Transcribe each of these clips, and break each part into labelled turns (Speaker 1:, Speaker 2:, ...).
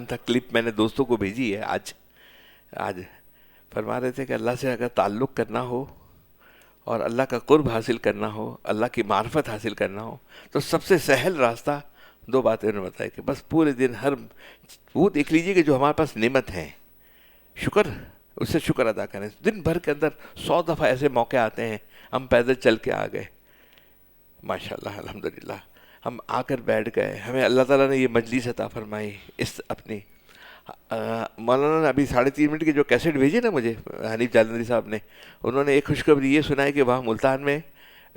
Speaker 1: تھا کلپ میں نے دوستوں کو بھیجی ہے آج فرما رہے تھے کہ اللہ سے اگر تعلق کرنا ہو اور اللہ کا قرب حاصل کرنا ہو، اللہ کی معرفت حاصل کرنا ہو، تو سب سے سہل راستہ دو باتیں انہوں نے بتایا کہ بس پورے دن وہ دیکھ لیجئے کہ جو ہمارے پاس نعمت ہیں، شکر، اس سے شکر ادا کریں. دن بھر کے اندر 100 دفعہ ایسے موقع آتے ہیں ہم پیدل چل کے آ گئے، ماشاء اللہ الحمدللہ، ہم آ کر بیٹھ گئے، ہمیں اللہ تعالیٰ نے یہ مجلس عطا فرمائی. اس اپنی مولانا نے ابھی 3.5 منٹ کی جو کیسٹ بھیجی نا مجھے حنیف جالندری صاحب نے، انہوں نے ایک خوشخبری یہ سنائی کہ وہاں ملتان میں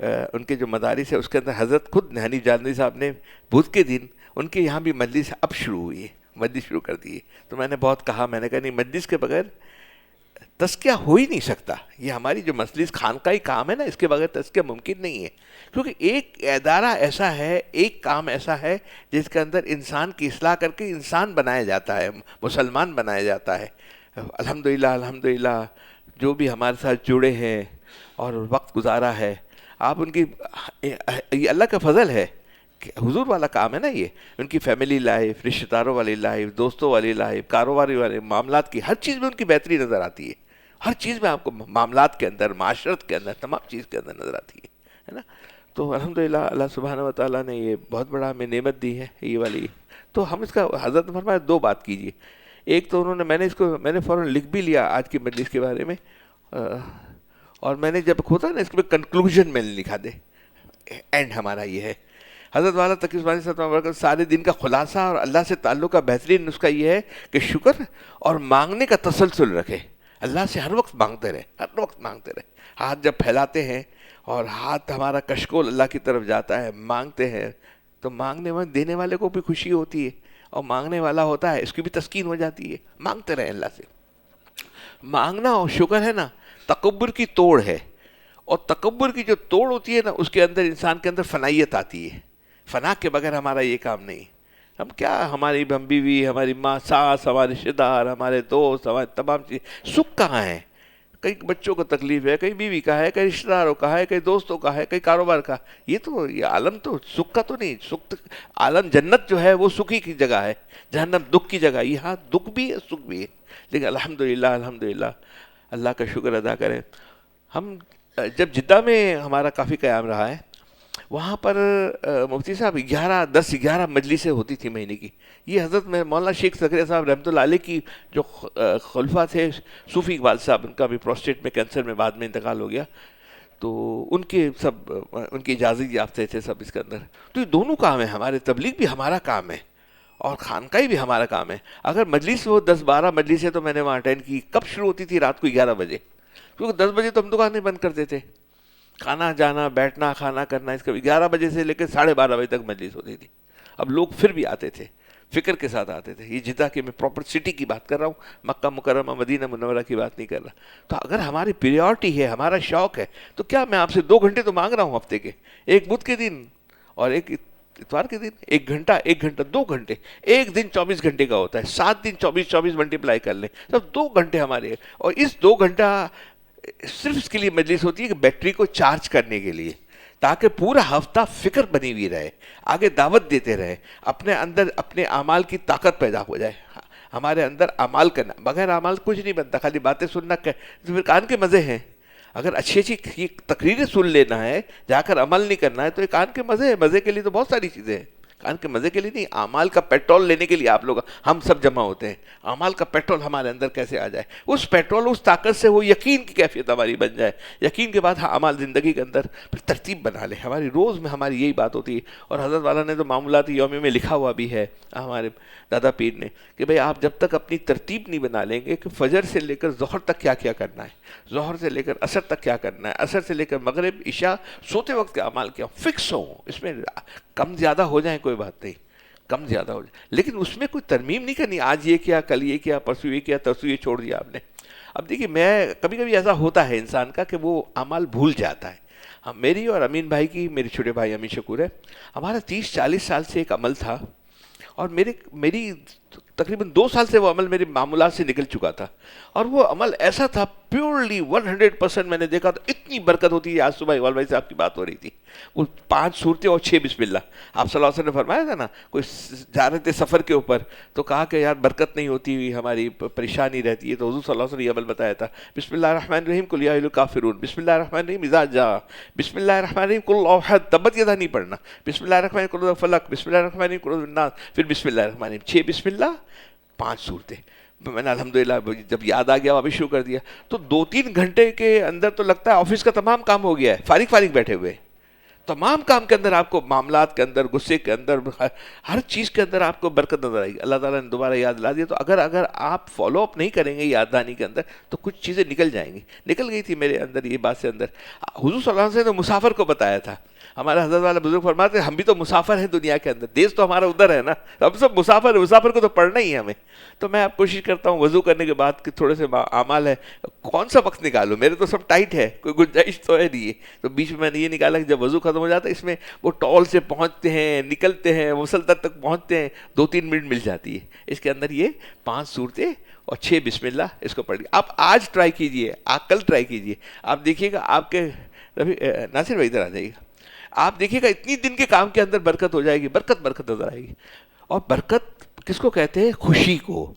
Speaker 1: ان کے جو مدارس ہے اس کے اندر حضرت خود حنیف جالندری صاحب نے بدھ کے دن ان کے یہاں بھی مجلس اب شروع ہوئی ہے، مجلس شروع کر دی ہے. تو میں نے بہت کہا، میں نے کہا نہیں، مجلس کے بغیر تزکیہ ہو ہی نہیں سکتا. یہ ہماری جو مجلس خانقاہی کام ہے نا، اس کے بغیر تزکیہ ممکن نہیں ہے. کیونکہ ایک ادارہ ایسا ہے، ایک کام ایسا ہے جس کے اندر انسان کی اصلاح کر کے انسان بنایا جاتا ہے، مسلمان بنایا جاتا ہے. الحمدللہ الحمدللہ جو بھی ہمارے ساتھ جڑے ہیں اور وقت گزارا ہے، آپ ان کی، یہ اللہ کا فضل ہے، حضور والا کام ہے نا یہ. ان کی فیملی لائف، رشتہ داروں والی لائف، دوستوں والی لائف، کاروباری والے معاملات کی ہر چیز میں ان کی بہتری نظر آتی ہے. ہر چیز میں آپ کو معاملات کے اندر، معاشرت کے اندر، تمام چیز کے اندر نظر آتی ہے نا. تو الحمدللہ اللہ سبحانہ و تعالیٰ نے یہ بہت بڑا ہمیں نعمت دی ہے یہ والی. تو ہم اس کا حضرت نے فرمایا 2 بات کیجیے. ایک تو انہوں نے، میں نے فوراً لکھ بھی لیا آج کی مجلس کے بارے میں، اور میں نے جب ہوتا ہے نا اس کے کنکلوژن میں نے لکھا دے، اینڈ ہمارا یہ ہے. حضرت والا تقی عثمانی صاحب سارے دن کا خلاصہ اور اللہ سے تعلق کا بہترین نسخہ یہ ہے کہ شکر اور مانگنے کا تسلسل رکھے. اللہ سے ہر وقت مانگتے رہے، ہر وقت مانگتے رہے. ہاتھ جب پھیلاتے ہیں اور ہاتھ ہمارا کشکول اللہ کی طرف جاتا ہے، مانگتے ہیں، تو مانگنے میں دینے والے کو بھی خوشی ہوتی ہے، اور مانگنے والا ہوتا ہے اس کی بھی تسکین ہو جاتی ہے. مانگتے رہے اللہ سے. مانگنا اور شکر ہے نا تکبر کی توڑ ہے، اور تکبر کی جو توڑ ہوتی ہے نا اس کے اندر انسان کے اندر فنائیت آتی ہے. فنا کے بغیر ہمارا یہ کام نہیں. ہم کیا، ہماری بیوی، ہماری ماں، ساس، ہمارے رشتے دار، ہمارے دوست، ہمارے تمام چیز، سکھ کہاں ہے؟ کئی بچوں کو تکلیف ہے، کئی بیوی کا ہے، کئی رشتے داروں کا ہے، کئی دوستوں کا ہے، کئی کاروبار کا. یہ عالم تو سکھ کا تو نہیں. سکھ عالم جنت جو ہے وہ سکھی کی جگہ ہے، جہنم دکھ کی جگہ. یہاں دکھ بھی ہے، سکھ بھی ہے. لیکن الحمدللہ الحمدللہ اللہ کا شکر ادا کریں. ہم جب جدہ میں ہمارا کافی قیام رہا ہے، وہاں پر مفتی صاحب 10-11 مجلسیں ہوتی تھی مہینے کی. یہ حضرت میں مولانا شیخ زکریا صاحب رحمۃ اللہ علیہ کی جو خلفہ تھے، صوفی اقبال صاحب، ان کا بھی پروسٹیٹ میں کینسر میں بعد میں انتقال ہو گیا، تو ان کی اجازت یافتہ تھے سب اس کے اندر. تو یہ دونوں کام ہیں، ہمارے تبلیغ بھی ہمارا کام ہے اور خانقاہی بھی ہمارا کام ہے. اگر مجلس وہ 10-12 مجلسیں تو میں نے وہاں اٹینڈ کی. کب شروع ہوتی تھی؟ رات کو 11 بجے، کیونکہ 10 بجے تو ہم دکانیں بند کر دیتے. کھانا جانا، بیٹھنا، کھانا کرنا، اس کا 11 بجے سے لے کے 12:30 بجے تک مجلس ہوتی تھی. اب لوگ پھر بھی آتے تھے، فکر کے ساتھ آتے تھے. یہ جدہ کی میں پراپر سٹی کی بات کر رہا ہوں، مکہ مکرمہ مدینہ منورہ کی بات نہیں کر رہا. تو اگر ہماری پریورٹی ہے، ہمارا شوق ہے، تو کیا میں آپ سے 2 گھنٹے تو مانگ رہا ہوں ہفتے کے، ایک بدھ کے دن اور ایک اتوار کے دن، 1 گھنٹہ 2 گھنٹے. ایک دن 24 گھنٹے کا ہوتا ہے، 7 دن 24 ملٹیپلائی کر لیں، تب 2 گھنٹے ہمارے. اور اس 2 گھنٹہ صرف اس کے لیے مجلس ہوتی ہے کہ بیٹری کو چارج کرنے کے لیے، تاکہ پورا ہفتہ فکر بنی ہوئی رہے، آگے دعوت دیتے رہے، اپنے اندر اپنے اعمال کی طاقت پیدا ہو جائے. ہمارے اندر اعمال کرنا، بغیر اعمال کچھ نہیں بنتا. خالی باتیں سننا تو پھر کان کے مزے ہیں. اگر اچھی اچھی تقریریں سن لینا ہے، جا کر عمل نہیں کرنا ہے، تو یہ کان کے مزے ہیں. مزے کے لیے تو بہت ساری چیزیں ہیں، کان کے مزے کے لیے نہیں. اعمال کا پیٹرول لینے کے لیے آپ لوگ، ہم سب جمع ہوتے ہیں. اعمال کا پیٹرول ہمارے اندر کیسے آ جائے، اس پیٹرول، اس طاقت سے وہ یقین کی کیفیت ہماری بن جائے. یقین کے بعد اعمال زندگی کے اندر پھر ترتیب بنا لے. ہماری روز میں ہماری یہی بات ہوتی ہے. اور حضرت والا نے تو معاملات یومی میں لکھا ہوا بھی ہے ہمارے دادا پیر نے، کہ بھئی آپ جب تک اپنی ترتیب نہیں بنا لیں گے کہ فجر سے لے کر ظہر تک کیا کیا کرنا ہے، ظہر سے لے کر عصر تک کیا کرنا ہے، عصر سے لے کر مغرب عشاء، سوتے وقت کے اعمال کیا فکس ہوں، اس میں کم زیادہ ہو جائیں کوئی بات نہیں، کم زیادہ ہو جائے، لیکن اس میں کوئی ترمیم نہیں کرنی. آج یہ کیا، کل یہ کیا، پرسوں یہ کیا، ترسوں یہ چھوڑ دیا آپ نے. اب دیکھیے، میں کبھی کبھی ایسا ہوتا ہے انسان کا کہ وہ اعمال بھول جاتا ہے. میری اور امین بھائی کی، میرے چھوٹے بھائی امین شکور ہے، ہمارا 30-40 سال سے ایک عمل تھا، اور میری تقریباً 2 سال سے وہ عمل میری معمولات سے نکل چکا تھا، اور وہ عمل ایسا تھا پیورلی 100% میں نے دیکھا تو اتنی برکت ہوتی ہے. آج صبح اقبال بھائی سے آپ کی بات ہو رہی تھی، وہ 5 صورتیں اور 6 بسم اللہ. آپ صلی اللہ علیہ وسلم نے فرمایا تھا نا، کوئی جا رہے تھے سفر کے اوپر تو کہا کہ یار برکت نہیں ہوتی ہوئی، ہماری پریشانی رہتی ہے، تو حضور صلی اللہ علیہ وسلم نے یہ عمل بتایا تھا. بسم اللہ الرحمن الرحیم قل یا ایھا الکافرون، بسم اللہ الرحمن الرحیم اذا جاء، بسم اللہ الرحمن الرحیم قل اللہ احد، تبت یدا نہیں پڑھنا، بسم اللہ الرحمن الرحیم قل اعوذ بالفلق، بسم اللہ الرحمن الرحیم قل اعوذ بالناس، پھر بسم اللہ الرحمن الرحیم. 6 بسم اللہ 5 صورتیں. میں نے الحمدللہ جب یاد آ گیا واپس شروع کر دیا. تو 2-3 گھنٹے کے اندر تو لگتا ہے آفس کا تمام کام ہو گیا ہے، فارغ بیٹھے ہوئے. تمام کام کے اندر آپ کو، معاملات کے اندر، غصے کے اندر، ہر چیز کے اندر آپ کو برکت نظر آئے گی. اللہ تعالیٰ نے دوبارہ یاد دلا دیا. تو اگر آپ فالو اپ نہیں کریں گے یاد دہانی کے اندر تو کچھ چیزیں نکل جائیں گی. نکل گئی تھی میرے اندر یہ بات سے اندر. حضور صلی اللہ علیہ وسلم نے مسافر کو بتایا تھا. ہمارے حضرت والا بزرگ فرماتے ہیں ہم بھی تو مسافر ہیں دنیا کے اندر، دیش تو ہمارا ادھر ہے نا، ہم سب مسافر ہیں، مسافر کو تو پڑھنا ہی ہے ہمیں. تو میں اب کوشش کرتا ہوں وضو کرنے کے بعد کہ تھوڑے سے اعمال ہے، کون سا وقت نکالوں، میرے تو سب ٹائٹ ہے، کوئی گنجائش تو ہے نہیں ہے. تو بیچ میں نے یہ نکالا کہ جب وضو ختم ہو جاتا ہے اس میں وہ ٹال سے پہنچتے ہیں، نکلتے ہیں، مسلطر تک پہنچتے ہیں، 2-3 منٹ مل جاتی ہے. اس کے اندر یہ 5 صورتیں اور 6 بسم اللہ اس کو پڑھ لیجیے. آپ آج ٹرائی کیجئے، آپ کل ٹرائی کیجئے، آپ دیکھیے گا آپ کے ناصر بھائی ادھر آ جائیے گا، آپ دیکھیے گا اتنی دن کے کام کے اندر برکت ہو جائے گی. برکت نظر آئے گی. اور برکت کس کو کہتے ہیں؟ خوشی کو،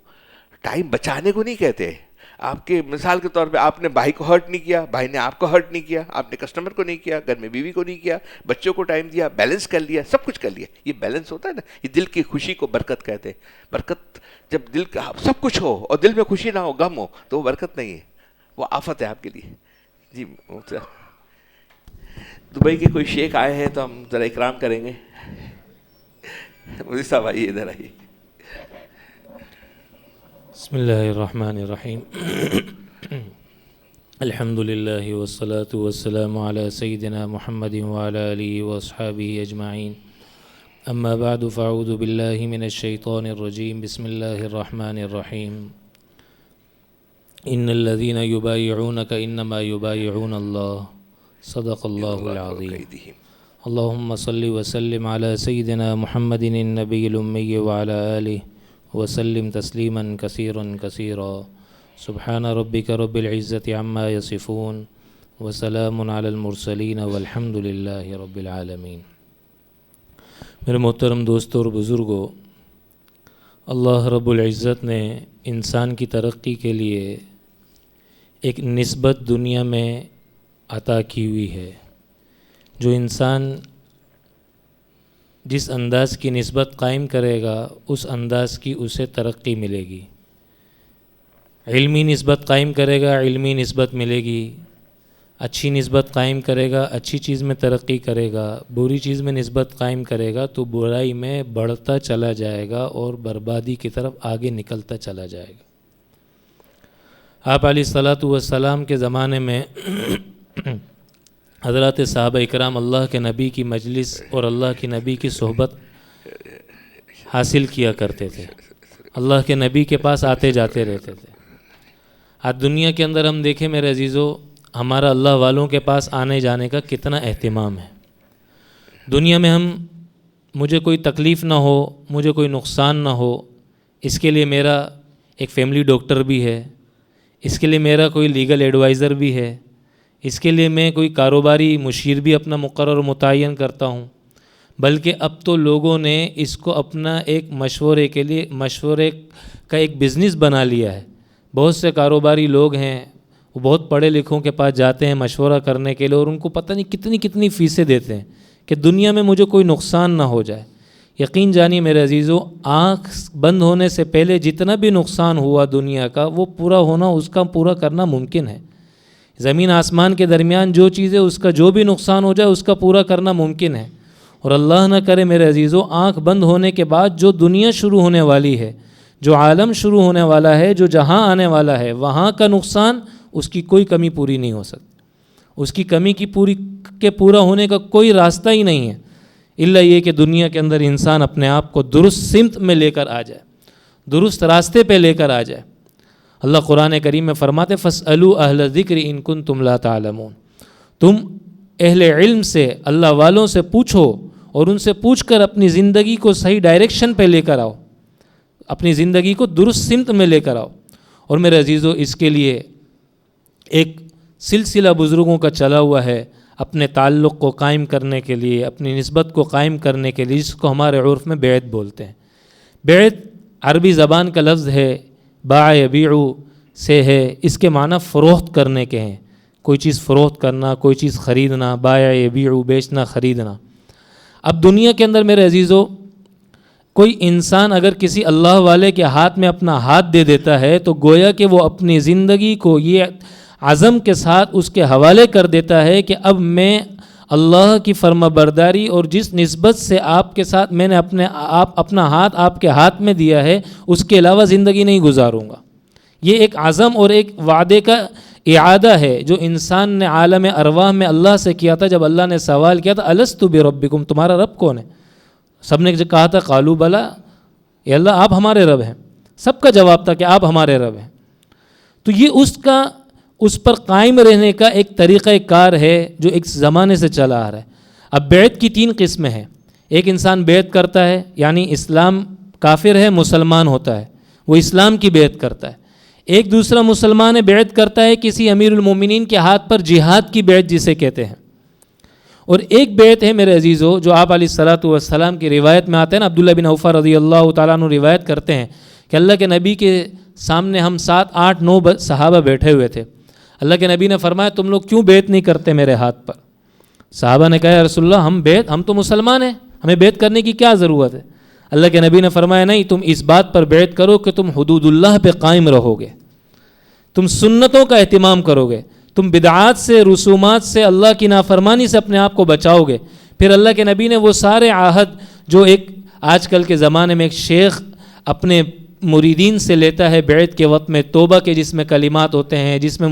Speaker 1: ٹائم بچانے کو نہیں کہتے. آپ کے مثال کے طور پہ آپ نے بھائی کو ہرٹ نہیں کیا، بھائی نے آپ کو ہرٹ نہیں کیا، آپ نے کسٹمر کو نہیں کیا، گھر میں بیوی کو نہیں کیا، بچوں کو ٹائم دیا، بیلنس کر لیا، سب کچھ کر لیا. یہ بیلنس ہوتا ہے نا، یہ دل کی خوشی کو برکت کہتے ہیں. برکت جب دل کا سب کچھ ہو اور دل میں خوشی نہ ہو، غم ہو، تو وہ برکت نہیں ہے، وہ آفت ہے آپ کے لیے. جی دبئی کے کوئی شیخ آئے ہیں تو ہم ذرا اکرام کریں گے. مجھے صاحب آئیے، ادھر آئیے.
Speaker 2: بسم اللہ الرحمن الرحیم. الحمد للہ والصلاة والسلام علی سیدنا محمد وعلی آلہ واصحابہ اجمعین. اما بعد فاعوذ باللہ من الشیطان الرجیم. بسم اللہ الرحمن الرحیم. ان الذین یبایعونک انما یبایعون اللہ، صدق اللہ العظیم. اللہم صلی وسلم علی سیدنا محمد النبی الامی وعلی آلہ وسلم تسلیما کثیرا کثیرا. سبحان ربک رب العزت عما یصفون وسلام علی المرسلین والحمد للہ رب العالمین. میرے محترم دوستوں اور بزرگوں، اللہ رب العزت نے انسان کی ترقی کے لیے ایک نسبت دنیا میں عطا کی ہوئی ہے. جو انسان جس انداز کی نسبت قائم کرے گا اس انداز کی اسے ترقی ملے گی. علمی نسبت قائم کرے گا، علمی نسبت ملے گی. اچھی نسبت قائم کرے گا، اچھی چیز میں ترقی کرے گا. بری چیز میں نسبت قائم کرے گا تو برائی میں بڑھتا چلا جائے گا اور بربادی کی طرف آگے نکلتا چلا جائے گا. آپ علیہ الصلاۃ والسلام کے زمانے میں حضرات صحابہ اکرام اللہ کے نبی کی مجلس اور اللہ کے نبی کی صحبت حاصل کیا کرتے تھے. اللہ کے نبی کے پاس آتے جاتے رہتے تھے. آج دنیا کے اندر ہم دیکھیں میرے عزیزو، ہمارا اللہ والوں کے پاس آنے جانے کا کتنا اہتمام ہے. دنیا میں مجھے کوئی تکلیف نہ ہو، مجھے کوئی نقصان نہ ہو، اس کے لیے میرا ایک فیملی ڈاکٹر بھی ہے، اس کے لیے میرا کوئی لیگل ایڈوائزر بھی ہے، اس کے لیے میں کوئی کاروباری مشیر بھی اپنا مقرر متعین کرتا ہوں. بلکہ اب تو لوگوں نے اس کو اپنا ایک مشورے کا ایک بزنس بنا لیا ہے. بہت سے کاروباری لوگ ہیں، وہ بہت پڑھے لکھوں کے پاس جاتے ہیں مشورہ کرنے کے لیے، اور ان کو پتہ نہیں کتنی فیسیں دیتے ہیں کہ دنیا میں مجھے کوئی نقصان نہ ہو جائے. یقین جانیے میرے عزیزو، آنکھ بند ہونے سے پہلے جتنا بھی نقصان ہوا دنیا کا، وہ پورا ہونا، اس کا پورا کرنا ممکن ہے. زمین آسمان کے درمیان جو چیز ہے اس کا جو بھی نقصان ہو جائے اس کا پورا کرنا ممکن ہے. اور اللہ نہ کرے میرے عزیزو، آنکھ بند ہونے کے بعد جو دنیا شروع ہونے والی ہے، جو عالم شروع ہونے والا ہے، جو جہاں آنے والا ہے، وہاں کا نقصان اس کی کوئی کمی پوری نہیں ہو سکتی. اس کی کمی کی پورا ہونے کا کوئی راستہ ہی نہیں ہے، الا یہ کہ دنیا کے اندر انسان اپنے آپ کو درست سمت میں لے کر آ جائے، درست راستے پہ لے کر آ جائے. اللہ قرآن کریم میں فرماتے فَاسْأَلُوا أَهْلَ الذِّكْرِ إِن كُنتُمْ لَا تَعْلَمُونَ. تم اہل علم سے، اللہ والوں سے پوچھو اور ان سے پوچھ کر اپنی زندگی کو صحیح ڈائریکشن پہ لے کر آؤ. اپنی زندگی کو درست سمت میں لے کر آؤ. اور میرے عزیزو اس کے لیے ایک سلسلہ بزرگوں کا چلا ہوا ہے اپنے تعلق کو قائم کرنے کے لیے، اپنی نسبت کو قائم کرنے کے لیے، جس کو ہمارے عرف میں بیعت بولتے ہیں. بیعت عربی زبان کا لفظ ہے، باع یبیع سے ہے، اس کے معنی فروخت کرنے کے ہیں. کوئی چیز فروخت کرنا، کوئی چیز خریدنا، باع یبیع بیچنا خریدنا. اب دنیا کے اندر میرے عزیزو کوئی انسان اگر کسی اللہ والے کے ہاتھ میں اپنا ہاتھ دے دیتا ہے تو گویا کہ وہ اپنی زندگی کو یہ عزم کے ساتھ اس کے حوالے کر دیتا ہے کہ اب میں اللہ کی فرما برداری اور جس نسبت سے آپ کے ساتھ میں نے اپنا ہاتھ آپ کے ہاتھ میں دیا ہے اس کے علاوہ زندگی نہیں گزاروں گا. یہ ایک عزم اور ایک وعدے کا اعادہ ہے جو انسان نے عالم ارواح میں اللہ سے کیا تھا. جب اللہ نے سوال کیا تھا الست بربکم، تمہارا رب کون ہے؟ سب نے کہا تھا قالوا بلا، اے اللہ آپ ہمارے رب ہیں. سب کا جواب تھا کہ آپ ہمارے رب ہیں. تو یہ اس پر قائم رہنے کا ایک طریقہ کار ہے جو ایک زمانے سے چلا آ رہا ہے. اب بیعت کی 3 قسمیں ہیں. ایک انسان بیعت کرتا ہے یعنی اسلام کافر ہے مسلمان ہوتا ہے، وہ اسلام کی بیعت کرتا ہے. ایک دوسرا مسلمان بیعت کرتا ہے کسی امیر المومنین کے ہاتھ پر جہاد کی بیعت جسے کہتے ہیں. اور ایک بیعت ہے میرے عزیزو جو آپ علیہ الصلاۃ والسلام کی روایت میں آتے ہیں نا، عبداللہ بن عوف رضی اللہ تعالیٰ عنہ روایت کرتے ہیں کہ اللہ کے نبی کے سامنے ہم 7 8 9 صحابہ بیٹھے ہوئے تھے. اللہ کے نبی نے فرمایا تم لوگ کیوں بیعت نہیں کرتے میرے ہاتھ پر؟ صحابہ نے کہا یا رسول اللہ ہم تو مسلمان ہیں، ہمیں بیعت کرنے کی کیا ضرورت ہے؟ اللہ کے نبی نے فرمایا نہیں، تم اس بات پر بیعت کرو کہ تم حدود اللہ پہ قائم رہو گے، تم سنتوں کا اہتمام کرو گے، تم بدعات سے رسومات سے اللہ کی نافرمانی سے اپنے آپ کو بچاؤ گے. پھر اللہ کے نبی نے وہ سارے عہد جو ایک آج کل کے زمانے میں ایک شیخ اپنے مریدین سے لیتا ہے بیعت کے وقت میں، توبہ کے جس میں کلمات ہوتے ہیں، جس میں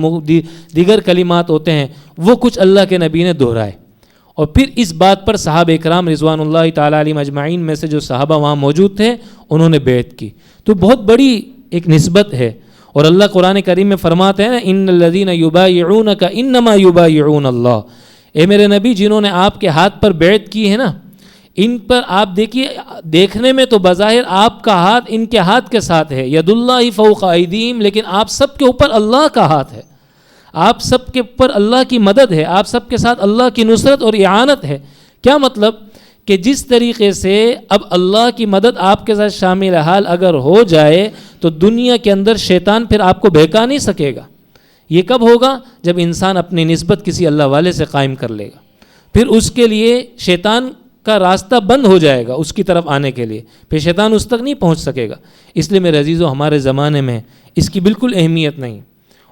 Speaker 2: دیگر کلمات ہوتے ہیں، وہ کچھ اللہ کے نبی نے دہرائے. اور پھر اس بات پر صحابہ اکرام رضوان اللہ تعالیٰ علیہم اجمعین میں سے جو صحابہ وہاں موجود تھے انہوں نے بیعت کی. تو بہت بڑی ایک نسبت ہے. اور اللہ قرآن کریم میں فرماتے ہیں نا ان الذین یبایعونک انما یبایعون اللہ، اے میرے نبی جنہوں نے آپ کے ہاتھ پر بیعت کی ہے نا، ان پر آپ دیکھیے، دیکھنے میں تو بظاہر آپ کا ہاتھ ان کے ہاتھ کے ساتھ ہے، ید اللہ فوق ایدیہم، لیکن آپ سب کے اوپر اللہ کا ہاتھ ہے، آپ سب کے اوپر اللہ کی مدد ہے، آپ سب کے ساتھ اللہ کی نصرت اور اعانت ہے. کیا مطلب کہ جس طریقے سے اب اللہ کی مدد آپ کے ساتھ شامل حال اگر ہو جائے تو دنیا کے اندر شیطان پھر آپ کو بہکا نہیں سکے گا. یہ کب ہوگا؟ جب انسان اپنی نسبت کسی اللہ والے سے قائم کر لے گا. پھر اس کے لیے شیطان کا راستہ بند ہو جائے گا اس کی طرف آنے کے لیے، پھر شیطان اس تک نہیں پہنچ سکے گا. اس لیے میرے عزیزو ہمارے زمانے میں اس کی بالکل اہمیت نہیں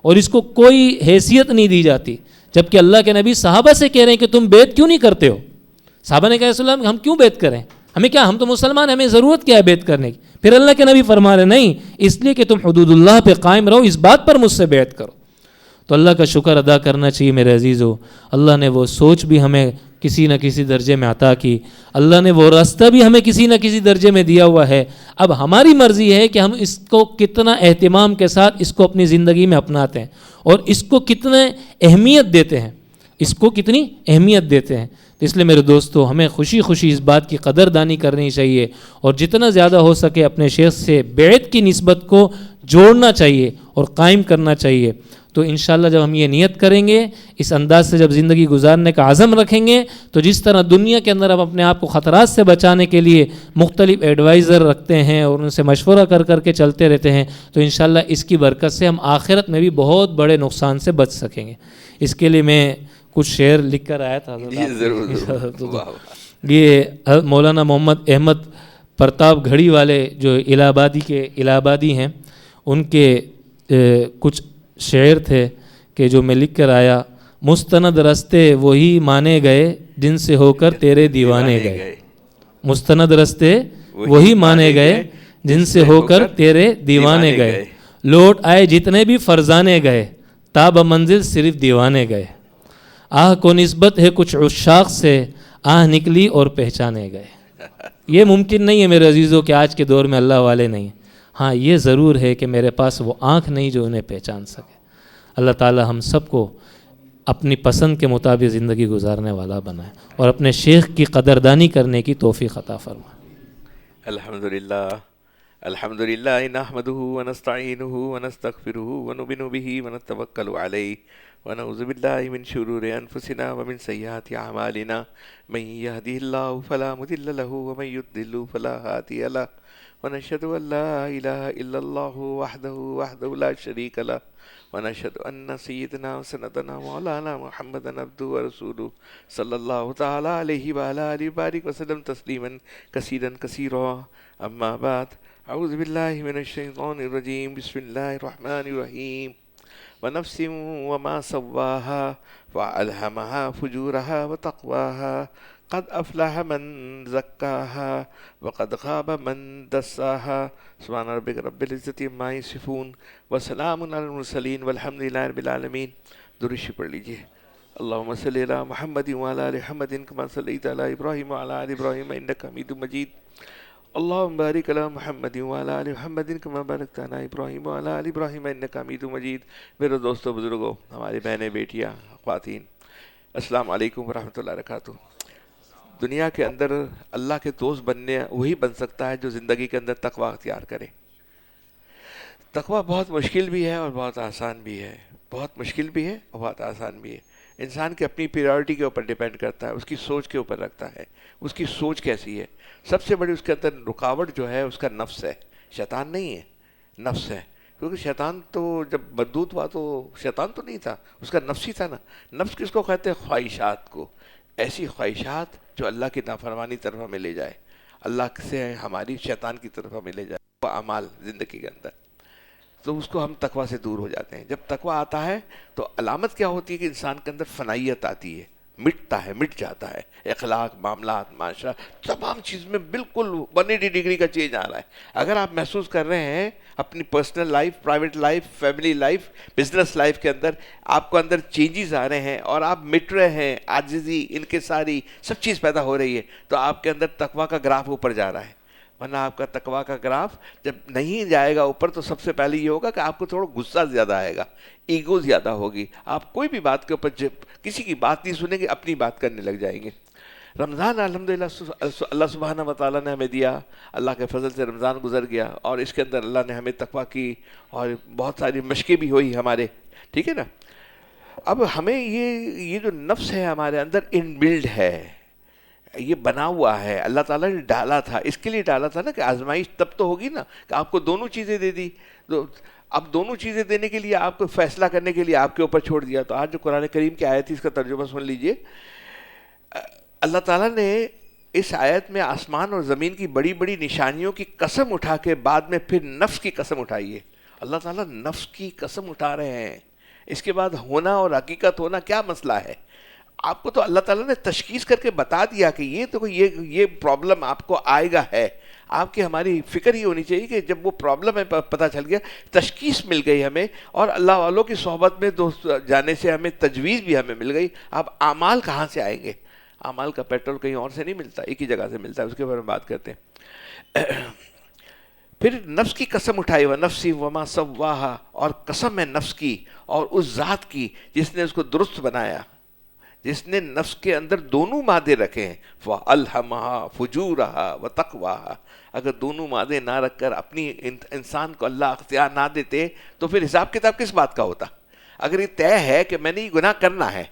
Speaker 2: اور اس کو کوئی حیثیت نہیں دی جاتی. جبکہ اللہ کے نبی صحابہ سے کہہ رہے ہیں کہ تم بیعت کیوں نہیں کرتے ہو؟ صحابہ نے کہا رسول اللہ ہم کیوں بیعت کریں، ہمیں کیا، ہم تو مسلمان ہیں، ہمیں ضرورت کیا ہے بیعت کرنے کی؟ پھر اللہ کے نبی فرما رہے نہیں، اس لیے کہ تم حدود اللہ پہ قائم رہو، اس بات پر مجھ سے بیعت کرو. تو اللہ کا شکر ادا کرنا چاہیے میرے عزیزو. اللہ نے وہ سوچ بھی ہمیں کسی نہ کسی درجے میں عطا کی، اللہ نے وہ راستہ بھی ہمیں کسی نہ کسی درجے میں دیا ہوا ہے. اب ہماری مرضی ہے کہ ہم اس کو کتنا اہتمام کے ساتھ اس کو اپنی زندگی میں اپناتے ہیں اور اس کو کتنے اہمیت دیتے ہیں، اس کو کتنی اہمیت دیتے ہیں. اس لیے میرے دوستو ہمیں خوشی خوشی اس بات کی قدردانی کرنی چاہیے اور جتنا زیادہ ہو سکے اپنے شیخ سے بیعت کی نسبت کو جوڑنا چاہیے اور قائم کرنا چاہیے. تو انشاءاللہ جب ہم یہ نیت کریں گے، اس انداز سے جب زندگی گزارنے کا عزم رکھیں گے، تو جس طرح دنیا کے اندر ہم اپنے آپ کو خطرات سے بچانے کے لیے مختلف ایڈوائزر رکھتے ہیں اور ان سے مشورہ کر کے چلتے رہتے ہیں، تو انشاءاللہ اس کی برکت سے ہم آخرت میں بھی بہت بڑے نقصان سے بچ سکیں گے. اس کے لیے میں کچھ شعر لکھ کر آیا تھا. یہ مولانا محمد احمد پرتاپ گھڑی والے جو الہ آبادی ہیں، ان کے کچھ شعر تھے کہ جو میں لکھ کر آیا. مستند رستے وہی مانے گئے جن سے ہو کر تیرے دیوانے گئے. مستند رستے وہی مانے گئے جن سے ہو کر تیرے دیوانے گئے. لوٹ آئے جتنے بھی فرزانے گئے تاب منزل صرف دیوانے گئے. آہ کو نسبت ہے کچھ عشاق سے آہ نکلی اور پہچانے گئے. یہ ممکن نہیں ہے میرے عزیزوں کہ آج کے دور میں اللہ والے نہیں. ہاں یہ ضرور ہے کہ میرے پاس وہ آنکھ نہیں جو انہیں پہچان سکے. اللہ تعالی ہم سب کو اپنی پسند کے مطابق زندگی گزارنے والا بنائے اور اپنے شیخ کی قدردانی کرنے کی توفیق عطا فرمائے.
Speaker 1: الحمدللہ الحمد لله نحمده ونستعينه ونستغفره ونؤمن به ونتوكل عليه ونعوذ بالله من شرور أنفسنا ومن سيئات أعمالنا من يهده الله فلا مضل له ومن يضلل فلا هادي له ونشهد أن لا إله إلا الله وحده لا شريك له ونشهد أن سيدنا وسندنا مولانا محمدا عبده ورسوله صلى الله تعالى عليه وعلى آله وبارك وسلم تسليما كثيرا كثيرا. أما بعد، أعوذ بالله من الشيطان الرجيم. بسم الله الرحمن الرحيم. ونفس وما سواها فألهمها فجورها وتقواها قد أفلح من زكاها وقد خاب من دساها. سبحان ربك رب العزة عما يصفون وسلام على المرسلين والحمد لله رب العالمين. درود پڑھ لیجیے. اللهم صل على محمد وعلى آل محمد كما صليت على إبراهيم وعلى آل إبراهيم إنك حميد مجيد. اللهم بارك على محمد وعلى آل محمد كما باركت على إبراهيم وعلى آل إبراهيم إنك حميد مجيد. میرے دوستو، بزرگوں، ہماری بہنیں، بیٹیاں، خواتین، السلام علیکم ورحمۃ اللہ وبرکاتہ. دنیا کے اندر اللہ کے دوست بننے وہی بن سکتا ہے جو زندگی کے اندر تقوی اختیار کرے. تقوی بہت مشکل بھی ہے اور بہت آسان بھی ہے. بہت مشکل بھی ہے اور بہت آسان بھی ہے. انسان کی اپنی پریورٹی کے اوپر ڈیپینڈ کرتا ہے، اس کی سوچ کے اوپر رکھتا ہے، اس کی سوچ کیسی ہے. سب سے بڑی اس کے اندر رکاوٹ جو ہے اس کا نفس ہے، شیطان نہیں ہے، نفس ہے. کیونکہ شیطان تو جب مردود ہوا تو شیطان تو نہیں تھا، اس کا نفس ہی تھا نا. نفس کس کو کہتے ہیں؟ خواہشات کو. ایسی خواہشات جو اللہ کی نافرمانی طرف ہمیں لے جائے، اللہ سے ہماری شیطان کی طرف ہمیں لے جائے. وہ اعمال زندگی کے اندر، تو اس کو ہم تقوی سے دور ہو جاتے ہیں. جب تقوی آتا ہے تو علامت کیا ہوتی ہے کہ انسان کے اندر فنائیت آتی ہے، مٹتا ہے، مٹ جاتا ہے. اخلاق، معاملات، معاشرہ، تمام چیز میں بالکل 180 ڈگری کا چینج آ رہا ہے. اگر آپ محسوس کر رہے ہیں اپنی personal life, private life, family life, business life کے اندر آپ کو اندر چینجز آ رہے ہیں اور آپ مٹ رہے ہیں، عاجزی، انکساری، سب چیز پیدا ہو رہی ہے، تو آپ کے اندر تقوی کا گراف اوپر جا رہا ہے. ورنہ آپ کا تقوی کا گراف جب نہیں جائے گا اوپر تو سب سے پہلے یہ ہوگا کہ آپ کو تھوڑا غصہ زیادہ آئے گا، ایگو زیادہ ہوگی. آپ کوئی بھی بات کے اوپر کسی کی بات نہیں سنیں گے، اپنی بات کرنے لگ جائیں گے. رمضان الحمدللہ اللہ سبحانہ و تعالیٰ نے ہمیں دیا، اللہ کے فضل سے رمضان گزر گیا اور اس کے اندر اللہ نے ہمیں تقوی کی اور بہت ساری مشقیں بھی ہوئی ہمارے. ٹھیک ہے نا. اب ہمیں یہ جو نفس ہے ہمارے اندر ان بلڈ ہے، یہ بنا ہوا ہے، اللہ تعالیٰ نے ڈالا تھا. اس کے لیے ڈالا تھا نا کہ آزمائش تب تو ہوگی نا کہ آپ کو دونوں چیزیں دے دی. تو اب دونوں چیزیں دینے کے لیے آپ کو فیصلہ کرنے کے لیے آپ کے اوپر چھوڑ دیا. تو آج جو قرآن کریم کی آیت تھی اس کا ترجمہ سن لیجئے. اللہ تعالیٰ نے اس آیت میں آسمان اور زمین کی بڑی بڑی نشانیوں کی قسم اٹھا کے بعد میں پھر نفس کی قسم اٹھائی ہے. اللہ تعالیٰ نفس کی قسم اٹھا رہے ہیں. اس کے بعد ہونا اور حقیقت ہونا کیا مسئلہ ہے؟ آپ کو تو اللہ تعالیٰ نے تشخیص کر کے بتا دیا کہ یہ پرابلم آپ کو آئے گا ہے. آپ کی ہماری فکر ہی ہونی چاہیے کہ جب وہ پرابلم ہے پتہ چل گیا، تشخیص مل گئی ہمیں، اور اللہ والوں کی صحبت میں دوست جانے سے ہمیں تجویز بھی ہمیں مل گئی. اب اعمال کہاں سے آئیں گے؟ اعمال کا پیٹرول کہیں اور سے نہیں ملتا، ایک ہی جگہ سے ملتا ہے. اس کے بارے میں بات کرتے ہیں. پھر نفس کی قسم اٹھائی، وَنَفْسٍ وَمَا سَوَّاهَا، اور قسم ہے نفس کی اور اس ذات کی جس نے اس کو درست بنایا، جس نے نفس کے اندر دونوں مادے رکھے ہیں. فَأَلْهَمَهَا فُجُورَهَا وَتَقْوَاهَا. اگر دونوں مادے نہ رکھ کر اپنی انسان کو اللہ اختیار نہ دیتے تو پھر حساب کتاب کس بات کا ہوتا؟ اگر یہ طے ہے کہ میں نے یہ گناہ کرنا ہے،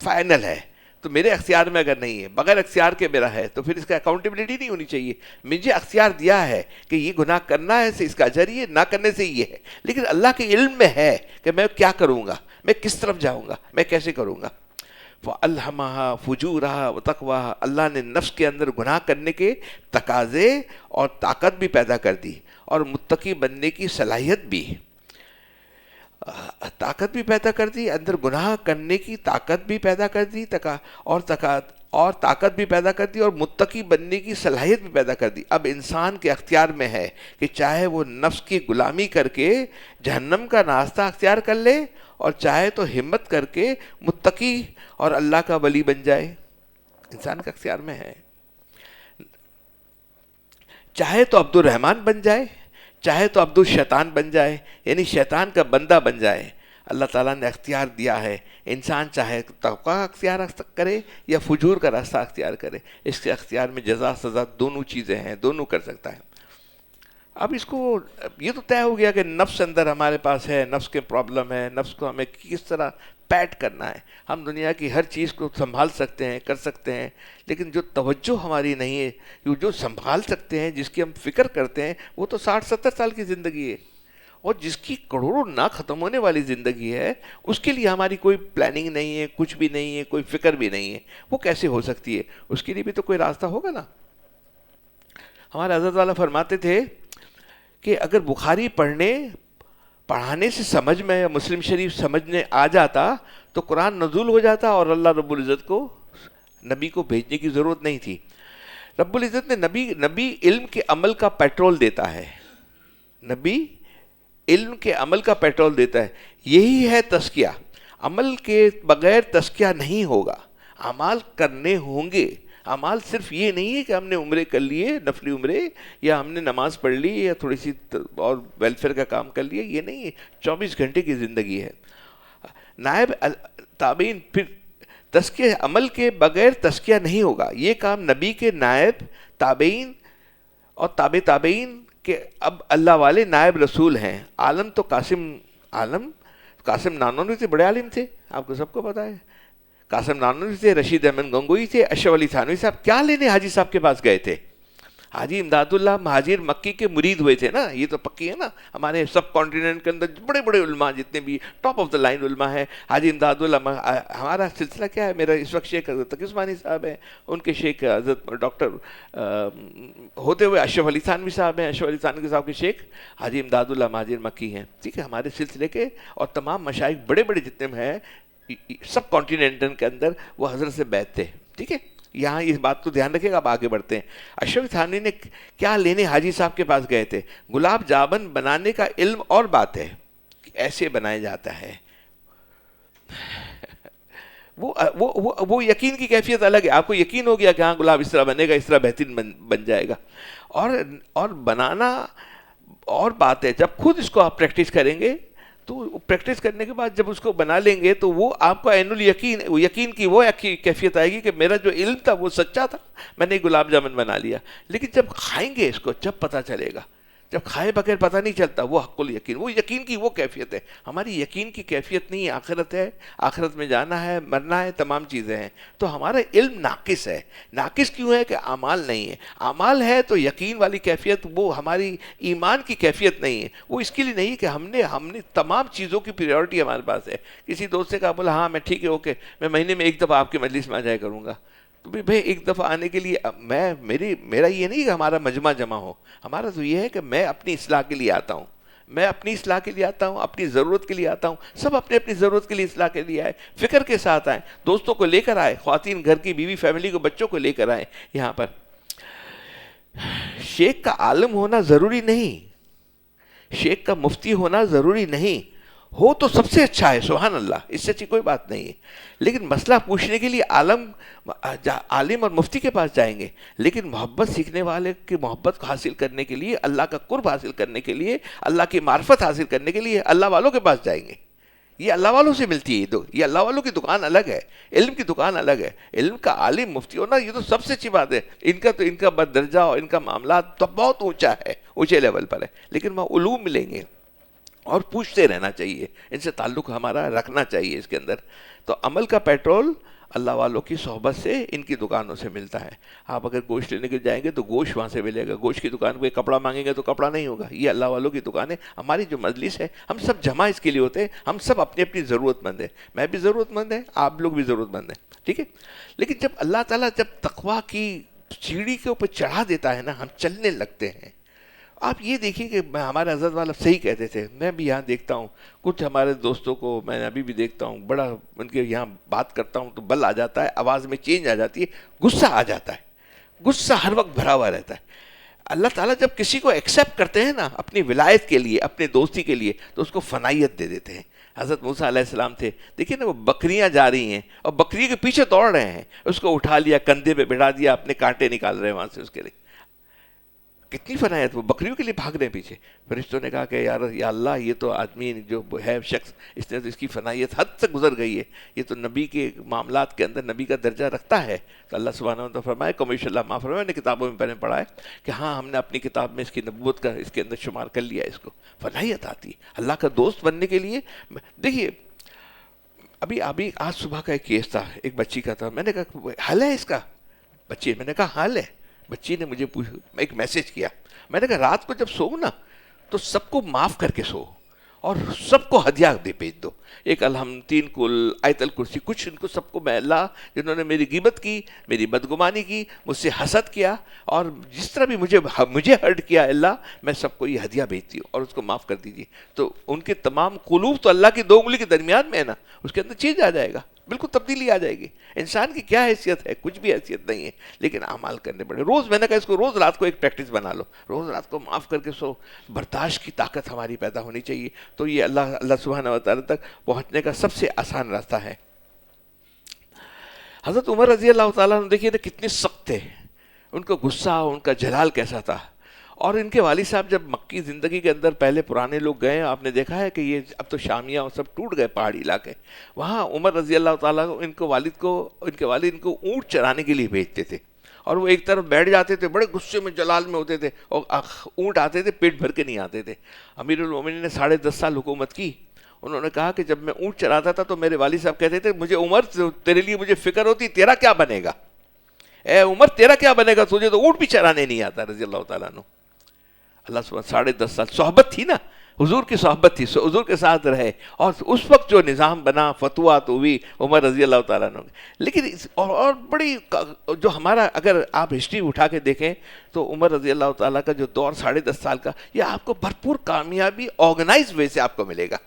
Speaker 1: فائنل ہے، تو میرے اختیار میں اگر نہیں ہے، بغیر اختیار کے میرا ہے، تو پھر اس کا اکاؤنٹیبلٹی نہیں ہونی چاہیے. مجھے اختیار دیا ہے کہ یہ گناہ کرنا ہے، اس کا اجر یہ، نہ کرنے سے یہ ہے، لیکن اللہ کے علم میں ہے کہ میں کیا کروں گا، میں کس طرف جاؤں گا، میں کیسے کروں گا. فَأَلْهَمَهَا فُجُورَهَا وَتَقْوَاهَا. اللہ نے نفس کے اندر گناہ کرنے کے تقاضے اور طاقت بھی پیدا کر دی اور متقی بننے کی صلاحیت بھی، طاقت بھی پیدا کر دی، اندر گناہ کرنے کی طاقت بھی پیدا کر دی اور طاقت بھی پیدا کر دی اور متقی بننے کی صلاحیت بھی پیدا کر دی. اب انسان کے اختیار میں ہے کہ چاہے وہ نفس کی غلامی کر کے جہنم کا راستہ اختیار کر لے اور چاہے تو ہمت کر کے متقی اور اللہ کا ولی بن جائے. انسان کے اختیار میں ہے. چاہے تو عبد الرحمن بن جائے، چاہے تو عبد الشیطان بن جائے، یعنی شیطان کا بندہ بن جائے. اللہ تعالیٰ نے اختیار دیا ہے. انسان چاہے تقوی کا اختیار کرے یا فجور کا راستہ اختیار کرے، اس کے اختیار میں جزا سزا دونوں چیزیں ہیں، دونوں کر سکتا ہے. اب اس کو یہ تو طے ہو گیا کہ نفس اندر ہمارے پاس ہے، نفس کے پرابلم ہے، نفس کو ہمیں کس طرح پیٹ کرنا ہے. ہم دنیا کی ہر چیز کو سنبھال سکتے ہیں، کر سکتے ہیں، لیکن جو توجہ ہماری نہیں ہے، جو سنبھال سکتے ہیں، جس کی ہم فکر کرتے ہیں، وہ تو 60-70 سال کی زندگی ہے. اور جس کی کروڑوں نہ ختم ہونے والی زندگی ہے، اس کے لیے ہماری کوئی پلاننگ نہیں ہے، کچھ بھی نہیں ہے، کوئی فکر بھی نہیں ہے. وہ کیسے ہو سکتی ہے؟ اس کے لیے بھی تو کوئی راستہ ہوگا نا. ہمارے حضرت والا فرماتے تھے کہ اگر بخاری پڑھانے سے سمجھ میں یا مسلم شریف سمجھنے آ جاتا تو قرآن نزول ہو جاتا اور اللہ رب العزت کو نبی کو بھیجنے کی ضرورت نہیں تھی. رب العزت نے نبی علم کے عمل کا پیٹرول دیتا ہے. نبی علم کے عمل کا پیٹرول دیتا ہے. یہی ہے تزکیہ. عمل کے بغیر تزکیہ نہیں ہوگا. اعمال کرنے ہوں گے. اعمال صرف یہ نہیں ہے کہ ہم نے عمرے کر لیے، نفلی عمرے، یا ہم نے نماز پڑھ لی یا تھوڑی سی اور ویلفیئر کا کام کر لیا. یہ نہیں ہے. 24 گھنٹے کی زندگی ہے. نائب تابعین، پھر تزکیہ عمل کے بغیر تزکیہ نہیں ہوگا. یہ کام نبی کے نائب تابعین اور تابعین کہ اب اللہ والے نائب رسول ہیں. عالم تو قاسم نانوتوی تھے، بڑے عالم تھے، آپ کو سب کو پتا ہے. قاسم نانوتوی تھے، رشید احمد گنگوئی تھے، اشرف علی تھانوی صاحب کیا لینے حاجی صاحب کے پاس گئے تھے؟ حاجی امداد اللہ مہاجر مکی کے مرید ہوئے تھے نا. یہ تو پکی ہے نا. ہمارے سب کانٹیننٹ کے اندر بڑے بڑے علماء جتنے بھی ٹاپ آف دا لائن علماء ہیں، حاجی امداد اللہ. ہمارا سلسلہ کیا ہے؟ میرا اس وقت شیخ حضرت تقی عثمانی صاحب ہیں، ان کے شیخ حضرت ڈاکٹر ہوتے ہوئے اشرف علی تھانوی صاحب ہیں، اشرف علی تھانوی صاحب کے شیخ حاجی امداد اللہ مہاجر مکی ہیں. ٹھیک ہے، ہمارے سلسلے کے اور تمام مشائخ بڑے بڑے جتنے ہیں سب کانٹیننٹ کے اندر وہ حضرت سے بیعت تھے. ٹھیک ہے، یہاں اس بات کو دھیان رکھے گا. اب آگے بڑھتے ہیں. اشرف تھانوی نے کیا لینے حاجی صاحب کے پاس گئے تھے؟ گلاب جامن بنانے کا علم اور بات ہے، ایسے بنایا جاتا ہے. وہ یقین کی کیفیت الگ ہے. آپ کو یقین ہو گیا کہ ہاں گلاب اس طرح بنے گا، اس طرح بہترین بن جائے گا. اور بنانا اور بات ہے. جب خود اس کو آپ پریکٹس کریں گے تو پریکٹس کرنے کے بعد جب اس کو بنا لیں گے تو وہ آپ کو عین یقین کی وہ کیفیت آئے گی کہ میرا جو علم تھا وہ سچا تھا، میں نے گلاب جامن بنا لیا. لیکن جب کھائیں گے اس کو جب پتہ چلے گا. جب کھائے بغیر پتہ نہیں چلتا. وہ حق الیقین، وہ یقین کی وہ کیفیت ہے. ہماری یقین کی کیفیت نہیں، آخرت ہے. آخرت میں جانا ہے، مرنا ہے، تمام چیزیں ہیں. تو ہمارا علم ناقص ہے. ناقص کیوں ہے؟ کہ اعمال نہیں ہے. اعمال ہے تو یقین والی کیفیت وہ ہماری ایمان کی کیفیت نہیں ہے. وہ اس کے لیے نہیں کہ ہم نے تمام چیزوں کی پریورٹی ہمارے پاس ہے. کسی دوست سے کہا، بولا ہاں میں ٹھیک ہے، اوکے، میں مہینے میں ایک دفعہ آپ کی مجلس میں آ جایا کروں گا. تو بھائی ایک دفعہ آنے کے لیے میرا یہ نہیں کہ ہمارا مجمع جمع ہو. ہمارا تو یہ ہے کہ میں اپنی اصلاح کے لیے آتا ہوں. میں اپنی اصلاح کے لیے آتا ہوں، اپنی ضرورت کے لیے آتا ہوں. سب اپنی ضرورت کے لیے اصلاح کے لیے آئے، فکر کے ساتھ آئے، دوستوں کو لے کر آئے، خواتین گھر کی بیوی فیملی کو بچوں کو لے کر آئے. یہاں پر شیخ کا عالم ہونا ضروری نہیں، شیخ کا مفتی ہونا ضروری نہیں. ہو تو سب سے اچھا ہے، سبحان اللہ، اس سے اچھی کوئی بات نہیں ہے. لیکن مسئلہ پوچھنے کے لیے عالم اور مفتی کے پاس جائیں گے. لیکن محبت سیکھنے والے کی محبت کو حاصل کرنے کے لیے، اللہ کا قرب حاصل کرنے کے لیے، اللہ کی معرفت حاصل کرنے کے لیے اللہ والوں کے پاس جائیں گے. یہ اللہ والوں سے ملتی ہے. یہ اللہ والوں کی دکان الگ ہے، علم کی دکان الگ ہے. علم کا عالم مفتی ہونا یہ تو سب سے اچھی بات ہے. ان کا درجہ اور ان کا معاملات تو بہت اونچا ہے، اونچے لیول پر ہے. لیکن وہ علوم ملیں گے اور پوچھتے رہنا چاہیے، ان سے تعلق ہمارا رکھنا چاہیے اس کے اندر. تو عمل کا پیٹرول اللہ والوں کی صحبت سے، ان کی دکانوں سے ملتا ہے. آپ اگر گوشت لینے کے جائیں گے تو گوشت وہاں سے ملے گا. گوشت کی دکان پہ کپڑا مانگیں گے تو کپڑا نہیں ہوگا. یہ اللہ والوں کی دکان ہے. ہماری جو مجلس ہے، ہم سب جمع اس کے لیے ہوتے ہیں. ہم سب اپنی اپنی ضرورت مند ہیں. میں بھی ضرورت مند ہیں، آپ لوگ بھی ضرورت مند ہیں. ٹھیک ہے. لیکن جب اللہ تعالیٰ جب تقویٰ کی سیڑھی کے اوپر چڑھا دیتا ہے نا، ہم چلنے لگتے ہیں. آپ یہ دیکھیں کہ ہمارے حضرت والا صحیح کہتے تھے. میں بھی یہاں دیکھتا ہوں کچھ ہمارے دوستوں کو، میں ابھی بھی دیکھتا ہوں، بڑا ان کے یہاں بات کرتا ہوں تو بل آ جاتا ہے، آواز میں چینج آ جاتی ہے، غصہ آ جاتا ہے. غصہ ہر وقت بھرا ہوا رہتا ہے. اللہ تعالیٰ جب کسی کو ایکسیپٹ کرتے ہیں نا اپنی ولایت کے لیے، اپنے دوستی کے لیے، تو اس کو فنائیت دے دیتے ہیں. حضرت موسیٰ علیہ السلام تھے، دیکھیں نا، وہ بکریاں جا رہی ہیں اور بکری کے پیچھے دوڑ رہے ہیں. اس کو اٹھا لیا، کندھے پہ بٹھا دیا، اپنے کانٹے نکال رہے ہیں وہاں سے اس کے لیے. کتنی فنایت, وہ بکریوں کے لیے بھاگ رہے ہیں پیچھے. فرشتوں نے کہا کہ یا اللہ یہ تو آدمی جو ہے شخص, اس نے تو اس کی فنایت حد سے گزر گئی ہے, یہ تو نبی کے معاملات کے اندر نبی کا درجہ رکھتا ہے. تو اللہ سبحانہ و تعالیٰ فرمائے, کمیش اللہ معاف فرمائے, نے کتابوں میں پہلے پڑھا ہے کہ ہاں ہم نے اپنی کتاب میں اس کی نبوت کا اس کے اندر شمار کر لیا. اس کو فنایت آتی ہے اللہ کا دوست بننے کے لیے. دیکھیے ابھی آج صبح کا ایک کیس تھا, ایک بچی کا تھا. میں نے کہا حل ہے اس کا؟ بچی, میں نے کہا حل ہے. بچی نے مجھے ایک میسج کیا. میں نے کہا رات کو جب سو نا تو سب کو معاف کر کے سو اور سب کو ہدیہ دے بھیج دو, ایک الحمد, 3 کل, آیت الکرسی, کچھ ان کو سب کو. میں اللہ جنہوں نے میری غیبت کی, میری بدگمانی کی, مجھ سے حسد کیا اور جس طرح بھی مجھے ہرٹ کیا, اللہ میں سب کو یہ ہدیہ بھیجتی ہوں اور اس کو معاف کر دیجیے. تو ان کے تمام قلوب تو اللہ کی 2 انگلی کے درمیان میں ہے نا, اس کے اندر چینج آ جائے گا, بالکل تبدیلی آ جائے گی. انسان کی کیا حیثیت ہے؟ کچھ بھی حیثیت نہیں ہے, لیکن اعمال کرنے پڑے. روز, میں نے کہا اس کو روز رات کو ایک پریکٹس بنا لو, روز رات کو معاف کر کے سو. برداشت کی طاقت ہماری پیدا ہونی چاہیے. تو یہ اللہ سبحانہ و تعالیٰ تک پہنچنے کا سب سے آسان راستہ ہے. حضرت عمر رضی اللہ تعالیٰ عنہ دیکھیے نا کتنے سخت تھے, ان کا غصہ, ان کا جلال کیسا تھا. اور ان کے والد صاحب جب مکی زندگی کے اندر پہلے پرانے لوگ گئے, آپ نے دیکھا ہے کہ یہ اب تو شامیہ اور سب ٹوٹ گئے پہاڑی علاقے, وہاں عمر رضی اللہ تعالیٰ ان کے والد ان کو اونٹ چرانے کے لیے بھیجتے تھے. اور وہ ایک طرف بیٹھ جاتے تھے, بڑے غصے میں جلال میں ہوتے تھے, اور اونٹ آتے تھے پیٹ بھر کے نہیں آتے تھے. امیر المومنین نے 10.5 سال حکومت کی. انہوں نے کہا کہ جب میں اونٹ چراتا تھا تو میرے والد صاحب کہتے تھے مجھے عمر تیرے لیے مجھے فکر ہوتی, تیرا کیا بنے گا, اے عمر تیرا کیا بنے گا, تجھے تو اونٹ بھی چرانے نہیں آتا. رضی اللہ تعالیٰ عنہ. اللہ سبحانہ 10.5 سال صحبت تھی نا, حضور کی صحبت تھی, حضور کے ساتھ رہے, اور اس وقت جو نظام بنا, فتوحات ہوئی عمر رضی اللہ تعالیٰ عنہ. لیکن اور بڑی جو ہمارا, اگر آپ ہسٹری اٹھا کے دیکھیں تو عمر رضی اللہ تعالیٰ کا جو دور 10.5 سال کا, یہ آپ کو بھرپور کامیابی آرگنائز وے سے آپ کو ملے گا.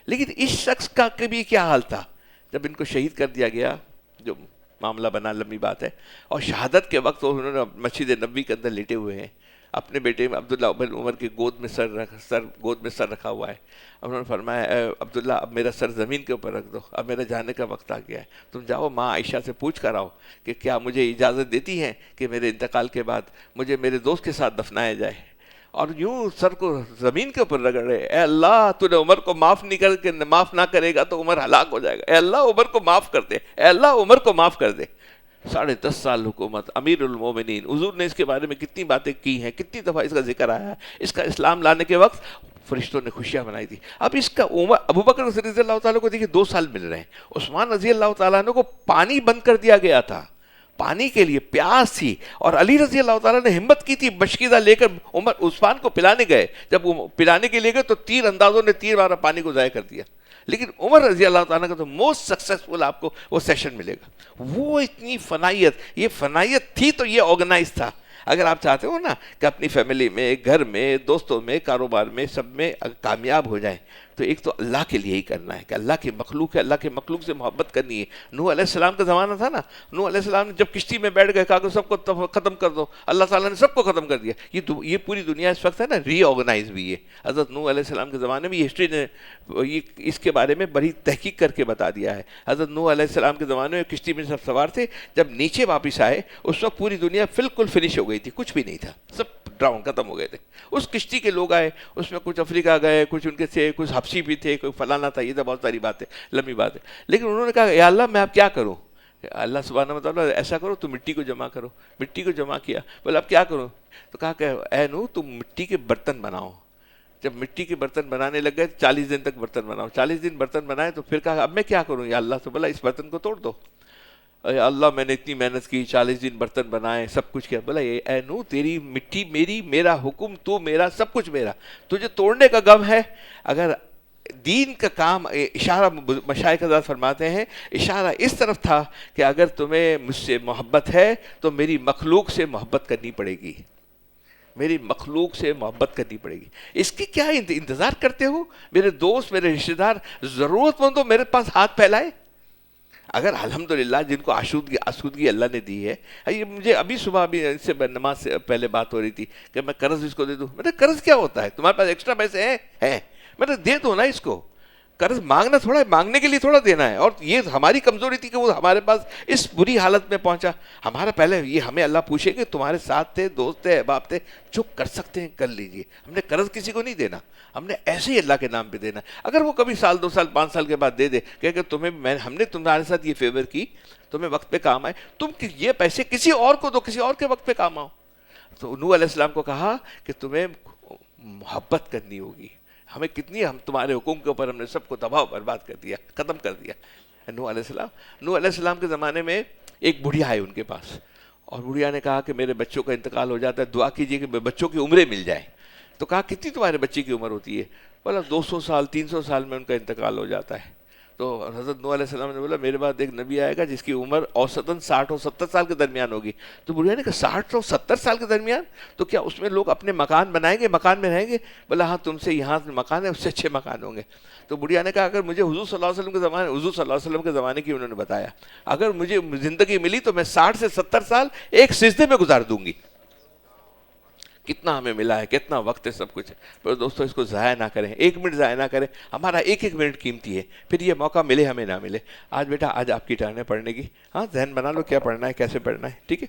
Speaker 1: لیکن اس شخص کا کبھی کیا حال تھا جب ان کو شہید کر دیا گیا, جو معاملہ بنا, لمبی بات ہے. اور شہادت کے وقت انہوں نے مسجد نبوی کے اندر لیٹے ہوئے ہیں, اپنے بیٹے عبداللہ بن عمر کی گود میں سر رکھا ہوا ہے. انہوں نے فرمایا اے عبداللہ اب میرا سر زمین کے اوپر رکھ دو, اب میرا جانے کا وقت آ گیا ہے, تم جاؤ ماں عائشہ سے پوچھ کر آؤ کہ کیا مجھے اجازت دیتی ہیں کہ میرے انتقال کے بعد مجھے میرے دوست کے ساتھ دفنایا جائے. اور یوں سر کو زمین کے اوپر رگڑ رہے, اے اللہ تو نے عمر کو معاف نہ کرے گا تو عمر ہلاک ہو جائے گا, اے اللہ عمر کو معاف کر دے, اے اللہ عمر کو معاف کر دے. 10.5 سال حکومت, امیر المومنین. حضور نے اس کے بارے میں کتنی باتیں کی ہیں, کتنی دفعہ اس کا ذکر آیا ہے. اس کا اسلام لانے کے وقت فرشتوں نے خوشیاں منائی تھی. اب اس کا عمر, ابو بکر رضی اللہ تعالیٰ کو دیکھیے 2 سال مل رہے ہیں. عثمان رضی اللہ تعالیٰ عنہ کو پانی بند کر دیا گیا تھا, پانی کے لیے پیاس تھی, اور علی رضی اللہ تعالیٰ نے ہمت کی تھی, بشکیزہ لے کر عثمان کو پلانے گئے. جب وہ پلانے کے لیے گئے تو 3 اندازوں نے 3 بار پانی کو ضائع کر دیا. لیکن عمر رضی اللہ تعالیٰ کا تو موسٹ سکسیسفل آپ کو وہ سیشن ملے گا. وہ اتنی فنائیت, یہ فنائیت تھی تو یہ آرگنائز تھا. اگر آپ چاہتے ہو نا کہ اپنی فیملی میں, گھر میں, دوستوں میں, کاروبار میں, سب میں کامیاب ہو جائیں, تو ایک تو اللہ کے لیے ہی کرنا ہے کہ اللہ کی مخلوق ہے, اللہ کے مخلوق سے محبت کرنی ہے. نوح علیہ السلام کا زمانہ تھا نا, نوح علیہ السلام نے جب کشتی میں بیٹھ گئے کہا کہ سب کو ختم کر دو, اللہ تعالیٰ نے سب کو ختم کر دیا. یہ پوری دنیا اس وقت ہے نا ری آرگنائز ہوئی ہے. حضرت نوح علیہ السلام کے زمانے میں, یہ ہسٹری نے اس کے بارے میں بڑی تحقیق کر کے بتا دیا ہے. حضرت نوح علیہ السلام کے زمانے میں کشتی میں سب سوار تھے, جب نیچے واپس آئے اس وقت پوری دنیا بالکل فنش ہو گئی تھی, کچھ بھی نہیں تھا, سب ڈراؤن ختم ہو گئے تھے. اس کشتی کے لوگ آئے, اس میں کچھ افریقہ گئے, کچھ ان کے تھے, کچھ حبشی بھی تھے, کوئی فلانا تھا, یہ تو بہت ساری باتیں, لمبی بات ہے. لیکن انہوں نے کہا یا اللہ میں اب کیا کروں. اللہ سبحانہ و تعالیٰ ایسا کرو تو مٹی کو جمع کرو. مٹی کو جمع کیا, بولے اب کیا کروں. تو کہا کہ اے نوح تم مٹی کے برتن بناؤ. جب مٹی کے برتن بنانے لگ گئے 40 دن تک برتن بناؤ. 40 دن برتن بنائے تو پھر کہا اب میں کیا کروں یا اللہ. تو بولا اس برتن کو توڑ دو. اے اللہ میں نے اتنی محنت کی, 40 دن برتن بنائے, سب کچھ کیا. بولا اے نوح تیری مٹی میری, میرا حکم تو میرا, سب کچھ میرا, تجھے توڑنے کا غم ہے. اگر دین کا کام, اشارہ مشائخ حضرات فرماتے ہیں, اشارہ اس طرف تھا کہ اگر تمہیں مجھ سے محبت ہے تو میری مخلوق سے محبت کرنی پڑے گی, میری مخلوق سے محبت کرنی پڑے گی. اس کی کیا انتظار کرتے ہو. میرے دوست, میرے رشتہ دار ضرورت مند ہو میرے پاس ہاتھ پھیلائے. اگر الحمدللہ جن کو آسودگی اللہ نے دی ہے. مجھے ابھی صبح اس سے نماز سے پہلے بات ہو رہی تھی کہ میں قرض اس کو دے دوں. میں نے قرض کیا ہوتا ہے, تمہارے پاس ایکسٹرا پیسے ہیں, میں نے دے دو نا اس کو. قرض مانگنا تھوڑا ہے، مانگنے کے لیے تھوڑا دینا ہے. اور یہ ہماری کمزوری تھی کہ وہ ہمارے پاس اس بری حالت میں پہنچا. ہمارا پہلے یہ ہمیں اللہ پوچھے کہ تمہارے ساتھ تھے، دوست تھے، احباب تھے، جو کر سکتے ہیں کر لیجئے. ہم نے قرض کسی کو نہیں دینا، ہم نے ایسے ہی اللہ کے نام پہ دینا. اگر وہ کبھی سال 2 سال 5 سال کے بعد دے دے کہ تمہیں ہم نے تمہارے ساتھ یہ فیور کی، تمہیں وقت پہ کام آئے، تم یہ پیسے کسی اور کو دو، کسی اور کے وقت پہ کام آؤ. تو نوح علیہ السلام کو کہا کہ تمہیں محبت کرنی ہوگی. ہمیں کتنی، ہم تمہارے حکم کے اوپر ہم نے سب کو تباہ و برباد کر دیا، ختم کر دیا. نوح علیہ السلام کے زمانے میں ایک بڑھیا آئی ان کے پاس، اور بڑھیا نے کہا کہ میرے بچوں کا انتقال ہو جاتا ہے، دعا کیجیے کہ بچوں کی عمریں مل جائیں. تو کہا کتنی تمہارے بچے کی عمر ہوتی ہے؟ بولا 200 سال 300 سال میں ان کا انتقال ہو جاتا ہے. تو حضرت نوح علیہ السلام نے بولا میرے بعد ایک نبی آئے گا جس کی عمر اوسطاً 60 اور 70 سال کے درمیان ہوگی. تو بڑھیا نے کہا 60 اور 70 سال کے درمیان؟ تو کیا اس میں لوگ اپنے مکان بنائیں گے، مکان میں رہیں گے؟ بولا ہاں، تم سے یہاں مکان ہے، اس سے اچھے مکان ہوں گے. تو بڑھیا نے کہا اگر مجھے حضور صلی اللہ علیہ وسلم کے زمانے، حضور صلی اللہ علیہ وسلم کے زمانے کی انہوں نے بتایا، اگر مجھے زندگی ملی تو میں 60 سے 70 سال ایک سجدے میں گزار دوں گی. کتنا ہمیں ملا ہے، کتنا وقت ہے، سب کچھ ہے. پر دوستو اس کو ضائع نہ کریں، 1 منٹ ضائع نہ کریں. ہمارا ایک منٹ قیمتی ہے، پھر یہ موقع ملے ہمیں نہ ملے. آج بیٹا، آج آپ کی ٹرن ہے پڑھنے کی. ہاں، ذہن بنا لو کیا پڑھنا ہے، کیسے پڑھنا ہے، ٹھیک ہے.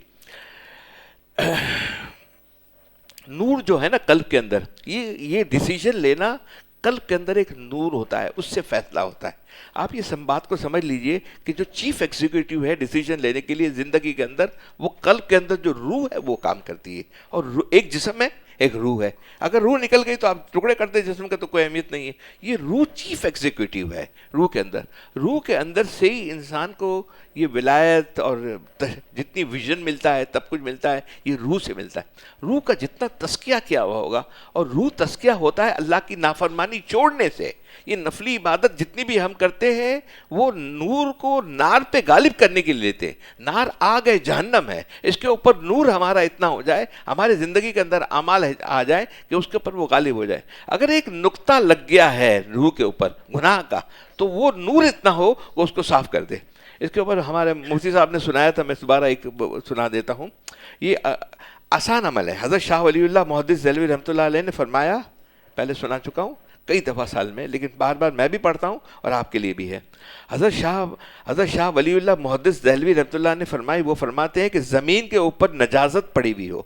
Speaker 1: نور جو ہے نا قلب کے اندر، یہ ڈیسیژن لینا قلب کے اندر ایک نور ہوتا ہے، اس سے فیصلہ ہوتا ہے. آپ یہ بات کو سمجھ لیجئے کہ جو چیف ایگزیکٹو ہے ڈیسیژن لینے کے لیے زندگی کے اندر، وہ قلب کے اندر جو روح ہے وہ کام کرتی ہے. اور ایک جسم ہے، ایک روح ہے. اگر روح نکل گئی تو آپ ٹکڑے کر دیں جسم کا تو کوئی اہمیت نہیں ہے. یہ روح چیف ایگزیکٹو ہے روح کے اندر. روح کے اندر سے ہی انسان کو یہ ولایت اور جتنی ویژن ملتا ہے، تب کچھ ملتا ہے، یہ روح سے ملتا ہے. روح کا جتنا تزکیہ کیا ہوا ہوگا، اور روح تزکیہ ہوتا ہے اللہ کی نافرمانی چھوڑنے سے. یہ نفلی عبادت جتنی بھی ہم کرتے ہیں وہ نور کو نار پہ غالب کرنے کے لیے لیتے ہیں. نار آگ ہے، جہنم ہے، اس کے اوپر نور ہمارا اتنا ہو جائے، ہمارے زندگی کے اندر اعمال آ جائے کہ اس کے اوپر وہ غالب ہو جائے. اگر ایک نقطہ لگ گیا ہے روح کے اوپر گناہ کا، تو وہ نور اتنا ہو وہ اس کو صاف کر دے. اس کے اوپر ہمارے مفتی صاحب نے سنایا تھا، میں دوبارہ ایک سنا دیتا ہوں. یہ آسان عمل ہے. حضرت شاہ ولی اللہ محدث دہلوی رحمۃ اللہ علیہ نے فرمایا، پہلے سنا چکا ہوں کئی دفعہ سال میں، لیکن بار بار میں بھی پڑھتا ہوں اور آپ کے لیے بھی ہے. حضرت شاہ ولی اللہ محدث دہلوی رحمۃ اللہ نے فرمائی، وہ فرماتے ہیں کہ زمین کے اوپر نجازت پڑی ہوئی ہو.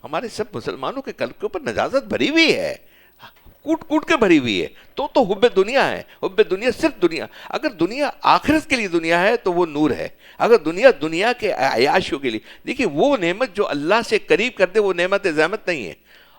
Speaker 1: ہمارے سب مسلمانوں کے قلب کے اوپر نجازت بھری ہوئی ہے، کوٹ کوٹ کے بھری ہوئی ہے. تو حب دنیا ہے، حب دنیا صرف دنیا. اگر دنیا آخرت کے لیے دنیا ہے تو وہ نور ہے. اگر دنیا کے عیاشیوں کے لیے، دیکھیے وہ نعمت جو اللہ سے قریب کر دے وہ نعمت زحمت نہیں ہے،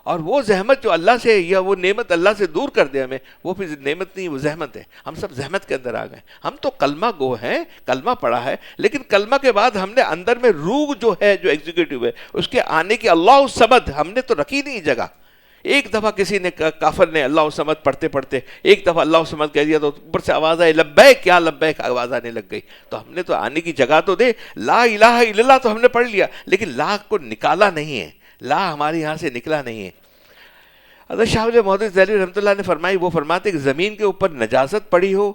Speaker 1: اور وہ زحمت جو اللہ سے، یا وہ نعمت اللہ سے دور کر دے ہمیں، وہ پھر نعمت نہیں، وہ زحمت ہے. ہم سب زحمت کے اندر آ گئے. ہم تو کلمہ گو ہیں، کلمہ پڑھا ہے، لیکن کلمہ کے بعد ہم نے اندر میں روح جو ہے، جو ایگزیکٹو ہے، اس کے آنے کی اللہ الصمد ہم نے تو رکھی نہیں جگہ. ایک دفعہ کسی نے، کافر نے اللہ الصمد پڑھتے پڑھتے ایک دفعہ اللہ الصمد کہہ دیا تو اوپر سے آواز آئی لبیک یا لبیک، آواز آنے لگ گئی. تو ہم نے تو آنے کی جگہ تو دے. لا الہ الا اللہ تو ہم نے پڑھ لیا، لیکن لا کو نکالا نہیں ہے، لا ہمارے یہاں سے نکلا نہیں ہے. حضرت شاہ محدث دہلوی رحمۃ اللہ نے فرمائی، وہ فرماتے کہ زمین کے اوپر نجاست پڑی ہو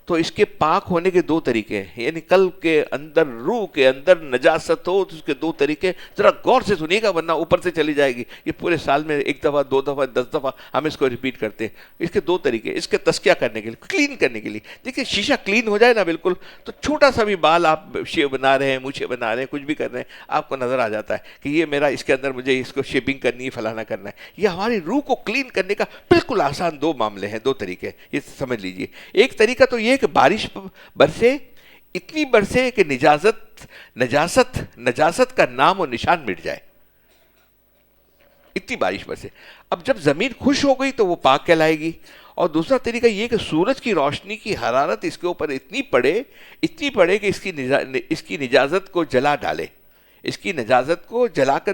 Speaker 1: تو اس کے پاک ہونے کے 2 طریقے ہیں. یعنی قلب کے اندر، روح کے اندر نجاست ہو تو اس کے 2 طریقے. ذرا غور سے سنیے گا ورنہ اوپر سے چلی جائے گی. یہ پورے سال میں 1 دفعہ 2 دفعہ 10 دفعہ ہم اس کو ریپیٹ کرتے ہیں. اس کے 2 طریقے، اس کے تزکیہ کرنے کے لیے، کلین کرنے کے لیے. دیکھیے شیشہ کلین ہو جائے نا بالکل، تو چھوٹا سا بھی بال آپ شیو بنا رہے ہیں، مونچھیں بنا رہے ہیں، کچھ بھی کر رہے ہیں، آپ کو نظر آ جاتا ہے کہ یہ میرا اس کے اندر مجھے اس کو شیپنگ کرنی ہے، فلانا کرنا ہے. یہ ہماری روح کو کلین کرنے کا بالکل آسان 2 معاملے ہیں، 2 طریقے. یہ سمجھ لیجئے. ایک طریقہ تو یہ کہ بارش برسے، اتنی برسے کہ نجاست کا نام و نشان مٹ جائے، اتنی بارش برسے. اب جب زمین خوش ہو گئی تو وہ پاک کہلائے گی. اور دوسرا طریقہ یہ کہ سورج کی روشنی کی حرارت اس کے اوپر اتنی پڑے کہ اس کی نجازت کو جلا ڈالے، اس کی نجازت کو جلا کر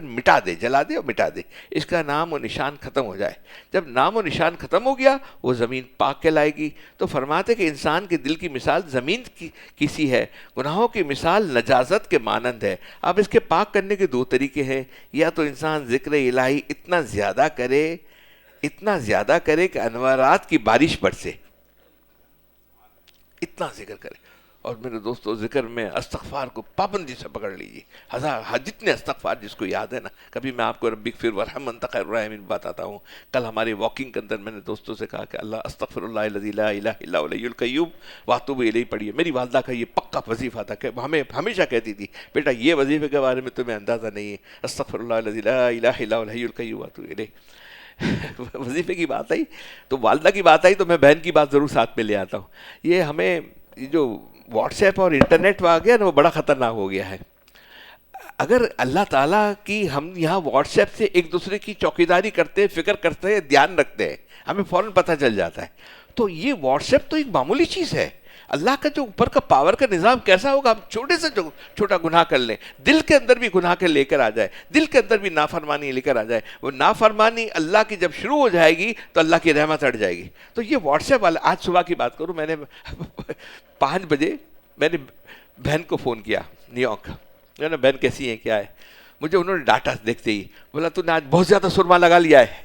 Speaker 1: جلا دے اور مٹا دے. اس کا نام و نشان ختم ہو جائے. جب نام و نشان ختم ہو گیا وہ زمین پاک کہلائے گی. تو فرماتے کہ انسان کے دل کی مثال زمین کی سی ہے، گناہوں کی مثال نجازت کے مانند ہے. اب اس کے پاک کرنے کے 2 طریقے ہیں. یا تو انسان ذکر الہی اتنا زیادہ کرے کہ انوارات کی بارش برسے، اتنا ذکر کرے. اور میرے دوستو ذکر میں استغفار کو پابندی سے پکڑ لیجیے. جتنے استغفار جس کو یاد ہے نا. کبھی میں آپ کو ربی اغفر وارحم انت خیر الراحمین بتاتا ہوں. کل ہماری واکنگ کے اندر میں نے دوستوں سے کہا کہ اللہ استغفر اللہ الذی لا الہ الا هو الحی القیوم واتوب الیہ پڑھیے. میری والدہ کا یہ پکا وظیفہ تھا کہ ہمیں ہمیشہ کہتی تھی بیٹا یہ وظیفے کے بارے میں تمہیں اندازہ نہیں ہے. استغفر اللہ الذی لا الہ الا هو الحی القیوم واتوب الیہ. وظیفے کی بات آئی تو والدہ کی بات آئی تو میں بہن کی بات ضرور ساتھ میں لے آتا ہوں. یہ ہمیں جو واٹس ایپ اور انٹرنیٹ آ گیا نا وہ بڑا خطرناک ہو گیا ہے. اگر اللہ تعالیٰ کی ہم یہاں واٹس ایپ سے ایک دوسرے کی چوکیداری کرتے ہیں, فکر کرتے ہیں, دھیان رکھتے ہیں, ہمیں فوراً پتہ چل جاتا ہے. تو یہ واٹس ایپ تو ایک معمولی چیز ہے. اللہ کا جو اوپر کا پاور کا نظام کیسا ہوگا. ہم چھوٹے سے چھوٹا گناہ کر لیں, دل کے اندر بھی گناہ کے لے کر آ جائے, دل کے اندر بھی نافرمانی لے کر آ جائے, وہ نافرمانی اللہ کی جب شروع ہو جائے گی تو اللہ کی رحمت ہٹ جائے گی. تو یہ واٹس ایپ والا, آج صبح کی بات کروں, میں نے 5 بجے میں نے بہن کو فون کیا نیو یارک. میں نے بہن کیسی ہیں کیا ہے. مجھے انہوں نے ڈاٹا دیکھتے ہی بولا تو نے آج بہت زیادہ سرما لگا لیا ہے.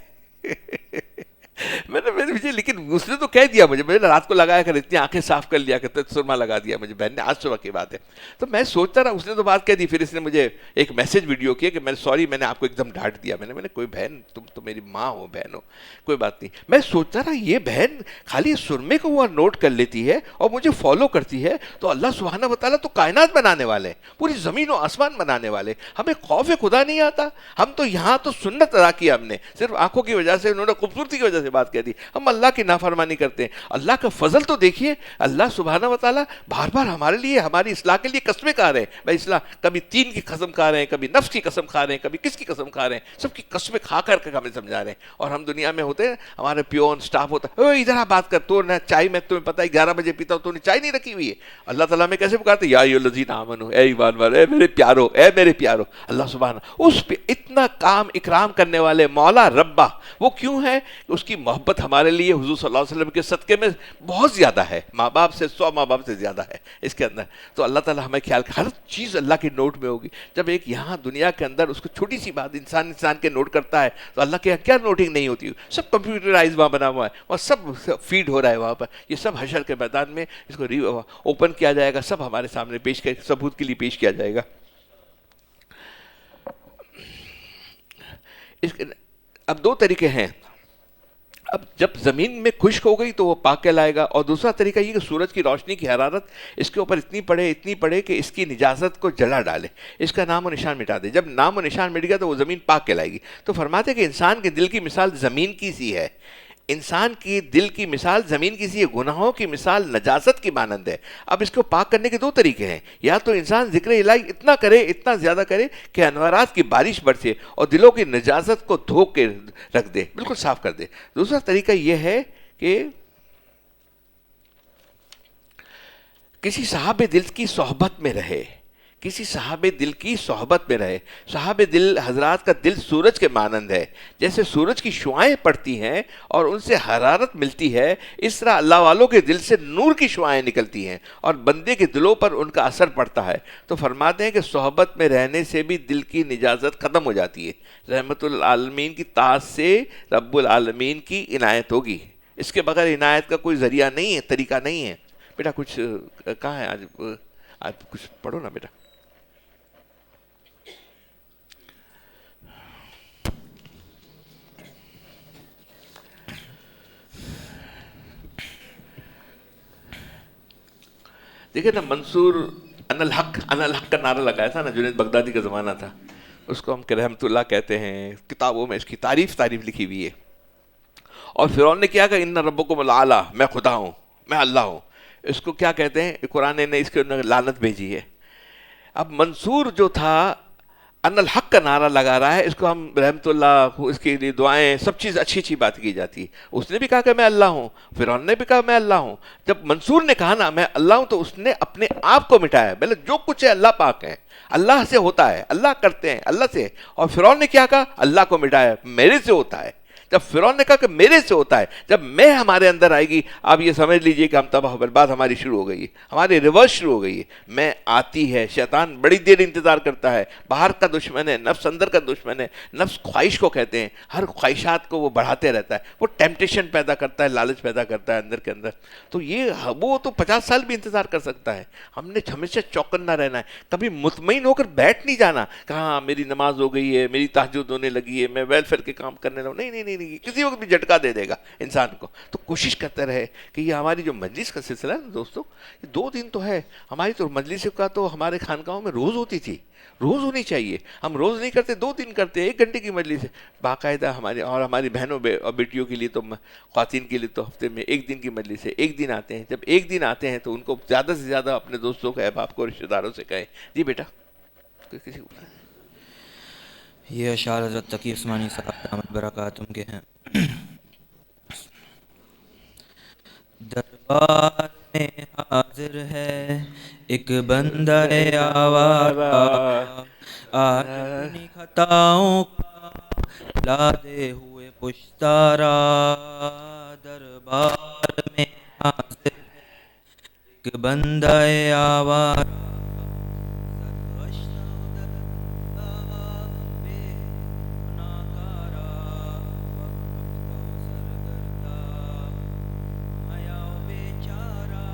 Speaker 1: میں نے لیکن اس نے تو کہہ دیا مجھے رات کو لگایا کر, اتنی آنکھیں صاف کر لیا کرتے, سرما لگا دیا مجھے بہن نے. آج صبح کی بات ہے. تو میں سوچتا رہا, اس نے تو بات کہہ دی, پھر اس نے مجھے ایک میسج ویڈیو کیا کہ میں سوری میں نے آپ کو ایک دم ڈانٹ دیا. میں نے کوئی بہن, تم تو میری ماں ہو, بہن ہو, کوئی بات نہیں. میں سوچتا رہا یہ بہن خالی سرمے کو وہ نوٹ کر لیتی ہے اور مجھے فالو کرتی ہے, تو اللہ سبحانہ و تعالیٰ تو کائنات بنانے والے, پوری زمین و آسمان بنانے والے. ہمیں خوف خدا نہیں آتا. ہم تو یہاں تو سنت ادا کی ہم نے, صرف آنکھوں کی وجہ سے, انہوں نے خوبصورتی کی وجہ سے بات کہہ دی. ہم اللہ کی نافرمانی کرتے ہیں. اللہ کا فضل تو دیکھیے, اللہ سبحانہ و تعالیٰ بار بار ہمارے لیے, ہماری اصلاح کے لیے قسمیں کھا رہے ہیں. بھائی اصلاح, کبھی 3 کی قسم کھا رہے ہیں, کبھی نفس کی قسم کھا رہے ہیں, کبھی کس کی قسم کھا رہے ہیں. سب کی قسمیں کھا کر کے ہمیں سمجھا رہے ہیں. اور ہم دنیا میں ہوتے ہیں, ہمارے پیون سٹاف ہوتا ہے, ادھر آپ بات کر, تو نہ چائے میں تمہیں پتہ ہے 11 بجے پیتا ہوں, تو نے چائے نہیں رکھی ہوئی ہے. اللہ تعالیٰ میں کیسے پکارتے یا ایھا الذین آمنو, اے ایمان والو, اے میرے پیارو, اے میرے پیارو. اللہ سبحانہ اس پہ اتنا کام اکرام کرنے والے مولا ربا, وہ کیوں ہے؟ اس کی محبت ہمارے لیے حضور صلی اللہ علیہ وسلم کے صدقے میں بہت زیادہ ہے, ماں باپ سے 100 ماں باپ سے زیادہ ہے اس کے اندر. تو اللہ تعالیٰ ہمیں خیال, ہر چیز اللہ کے نوٹ میں ہوگی. جب ایک یہاں دنیا کے اندر اس کو چھوٹی سی بات انسان کے نوٹ کرتا ہے, تو اللہ کے کیا نوٹنگ نہیں ہوتی. سب کمپیوٹرائز وہاں بنا ہوا ہے, اور سب فیڈ ہو رہا ہے وہاں پر. یہ سب حشر کے میدان میں اس کو اوپن کیا جائے گا, سب ہمارے سامنے پیش کر, ثبوت کے لیے پیش کیا جائے گا. اب 2 طریقے ہیں. اب جب زمین میں خشک ہو گئی تو وہ پاک کہلائے گا. اور دوسرا طریقہ یہ کہ سورج کی روشنی کی حرارت اس کے اوپر اتنی پڑے کہ اس کی نجاست کو جلا ڈالے, اس کا نام و نشان مٹا دے. جب نام و نشان مٹ گیا تو وہ زمین پاک کہلائے گی. تو فرماتے ہیں کہ انسان کے دل کی مثال زمین کی سی ہے. انسان کی دل کی مثال زمین کی سی ہے, گناہوں کی مثال نجاست کی مانند ہے. اب اس کو پاک کرنے کے 2 طریقے ہیں. یا تو انسان ذکر الہی اتنا کرے, اتنا زیادہ کرے کہ انوارات کی بارش برسے اور دلوں کی نجاست کو دھو کے رکھ دے, بالکل صاف کر دے. دوسرا طریقہ یہ ہے کہ کسی صاحب دل کی صحبت میں رہے, کسی صاحب دل کی صحبت میں رہے. صاحب دل حضرات کا دل سورج کے مانند ہے. جیسے سورج کی شعائیں پڑتی ہیں اور ان سے حرارت ملتی ہے, اس طرح اللہ والوں کے دل سے نور کی شعائیں نکلتی ہیں اور بندے کے دلوں پر ان کا اثر پڑتا ہے. تو فرماتے ہیں کہ صحبت میں رہنے سے بھی دل کی نجازت ختم ہو جاتی ہے. رحمت العالمین کی طاعت سے رب العالمین کی عنایت ہوگی. اس کے بغیر عنایت کا کوئی ذریعہ نہیں ہے, طریقہ نہیں ہے. بیٹا کچھ کہاں ہے آج کچھ پڑھو نا بیٹا. دیکھیں نا, منصور ان الحق کا نعرہ لگایا تھا نا, جنید بغدادی کا زمانہ تھا, اس کو ہم کہ رحمت اللہ کہتے ہیں. کتابوں میں اس کی تعریف لکھی ہوئی ہے. اور فرعون نے کیا کہا ان ربکم الاعلی, میں خدا ہوں, میں اللہ ہوں. اس کو کیا کہتے ہیں, قرآن نے اس کے اندر لعنت بھیجی ہے. اب منصور جو تھا ان الحق کا نعرہ لگا رہا ہے, اس کو ہم رحمت اللہ, اس کے لیے دعائیں, سب چیز اچھی بات کی جاتی ہے. اس نے بھی کہا کہ میں اللہ ہوں, فرعون نے بھی کہا میں اللہ ہوں. جب منصور نے کہا نا میں اللہ ہوں, تو اس نے اپنے آپ کو مٹایا. مطلب جو کچھ ہے اللہ پاک ہے, اللہ سے ہوتا ہے, اللہ کرتے ہیں اللہ سے. اور فرعون نے کیا کہا, اللہ کو مٹایا, میرے سے ہوتا ہے. جب فرعون نے کہا کہ میرے سے ہوتا ہے، جب میں ہمارے اندر آئے گی آپ یہ سمجھ لیجئے کہ ہم تباہ و برباد ہماری شروع ہو گئی ہے، ہماری ریورس شروع ہو گئی ہے. میں آتی ہے، شیطان بڑی دیر انتظار کرتا ہے، باہر کا دشمن ہے، نفس اندر کا دشمن ہے، نفس خواہش کو کہتے ہیں، ہر خواہشات کو وہ بڑھاتے رہتا ہے، وہ ٹیمپٹیشن پیدا کرتا ہے، لالچ پیدا کرتا ہے اندر کے اندر. تو یہ وہ تو 50 سال بھی انتظار کر سکتا ہے. ہم نے ہمیشہ چوکنا رہنا ہے، کبھی مطمئن ہو کر بیٹھ نہیں جانا کہ ہاں میری نماز ہو گئی ہے، میری تہجد ہونے لگی ہے، میں ویلفیئر کے کام کرنے لگا. نہیں نہیں نہیں نہیں، کسی وقت بھی جھٹکا دے دے گا انسان کو. تو کوشش کرتے رہے کہ یہ ہماری جو مجلس کا سلسلہ ہے نا دوستوں، یہ 2 دن تو ہے ہماری. تو مجلس کا تو ہمارے خانقاہوں میں روز ہوتی تھی، روز ہونی چاہیے. ہم روز نہیں کرتے، 2 دن کرتے ہیں، 1 گھنٹے کی مجلس ہے باقاعدہ ہماری. اور ہماری بہنوں اور بیٹیوں کے لیے تو، خواتین کے لیے تو ہفتے میں 1 دن کی مجلس ہے. 1 دن آتے ہیں، جب 1 دن آتے ہیں تو ان کو زیادہ سے زیادہ اپنے دوستوں کو، احباب کو، رشتہ داروں سے کہیں جی بیٹا کسی کو بلائیں.
Speaker 3: یہ اشعار حضرت تقی عثمانی صاحب دامت برکاتہم کے ہیں. دربار میں حاضر ہے ایک بندہ آوارہ، آج اپنی خطاؤں کا لا دے ہوئے پشتارا. دربار میں حاضر ہے ایک بندہ آوارہ، سرگشتہ درگاہ بے گناہگارا، وقت ہفتہ و سرگردہ آیا و بیچارہ.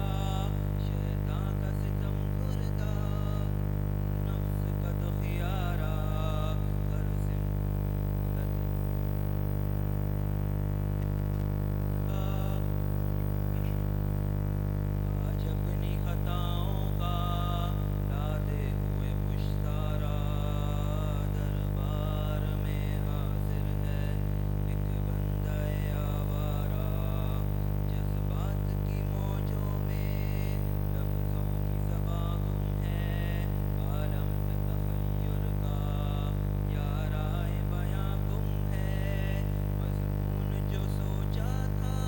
Speaker 3: شیطان کا ستم کردہ نفس کا تو خیارہ، ہر سمت آج اپنی خطاؤں کا لاتے ہوئے پشتارا. دربار میں حاضر ہے ایک بندہ آوارہ، جذبات کی موجوں میں لفظوں کی زباں گم ہے. عالم ہے تخیر کا یا رائے بیاں گم ہے، مضمون جو سوچا تھا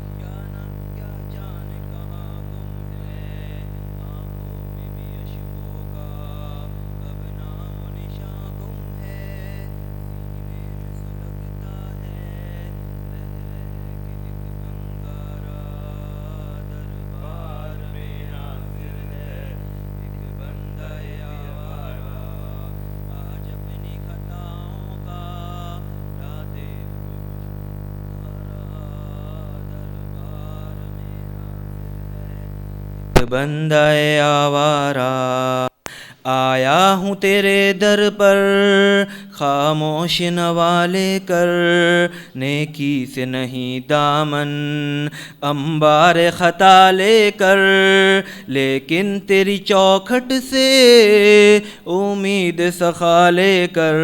Speaker 3: کیا نہ کیا جانے کہاں گم ہے. آنکھوں میں بھی اشکوں کا اب نام و نشاں گم ہے، سینے میں سلگتا ہے رہ رہ کے ایک انگارہ. دربار میں حاضر ہے ایک بندہ آوارہ، آج اپنی خطاؤں کا لاتے ہوئے پشتارا. دربار میں حاضر ہے ایک بندہ آوارہ، آیا ہوں تیرے در پر خاموش نوالے کر. نیکی سے نہیں دامن انبار خطا لے کر، لیکن تیری چوکھٹ سے امید سخا لے کر.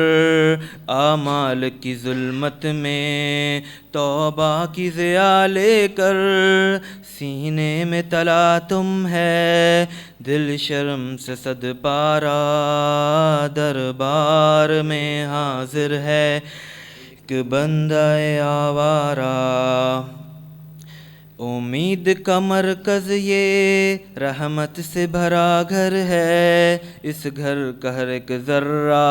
Speaker 3: اعمال کی ظلمت میں توبہ کی ضیا لے کر، سینے میں تلا تم ہے دل شرم سے صد پارا. دربار میں حاضر ہے ایک بندہ آوارہ، امید کا مرکز یہ رحمت سے بھرا گھر ہے. اس گھر کا ہر ایک ذرہ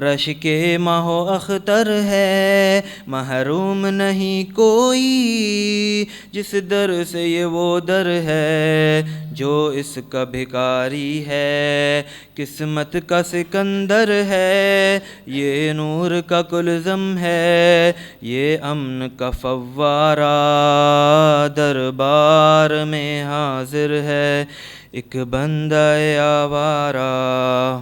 Speaker 3: رش کے ماہ و اختر ہے. محروم نہیں کوئی جس در سے یہ وہ در ہے، جو اس کا بھکاری ہے قسمت کا سکندر ہے. یہ نور کا کلزم ہے، یہ امن کا فوارہ. دربار میں حاضر ہے ایک بندہ آوارہ،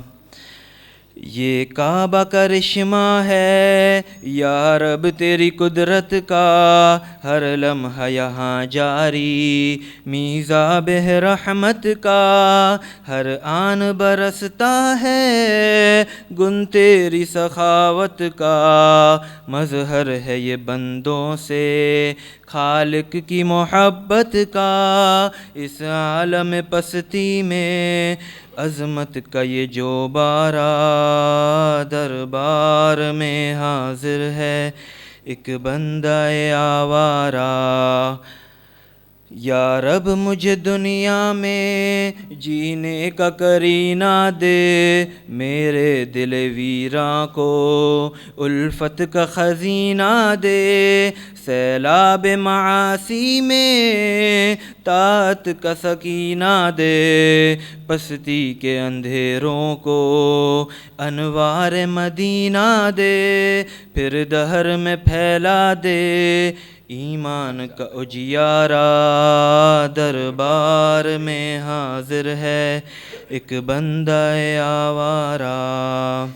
Speaker 3: یہ کعبہ کرشمہ ہے یا رب تیری قدرت کا. ہر لمحہ یہاں جاری میزاب رحمت کا، ہر آن برستا ہے گن تیری سخاوت کا. مظہر ہے یہ بندوں سے خالق کی محبت کا، اس عالم پستی میں عظمت کا یہ جو بارہ. دربار میں حاضر ہے ایک بندہ آوارہ، یا رب مجھے دنیا میں جینے کا کرینہ دے، میرے دل ویراں کو الفت کا خزینہ دے، سیلاب معاصی میں طاعت کا سکینہ دے، پستی کے اندھیروں کو انوار مدینہ دے، پھر دہر میں پھیلا دے ایمان کا اجیارہ، دربار میں حاضر ہے ایک بندہ آوارہ۔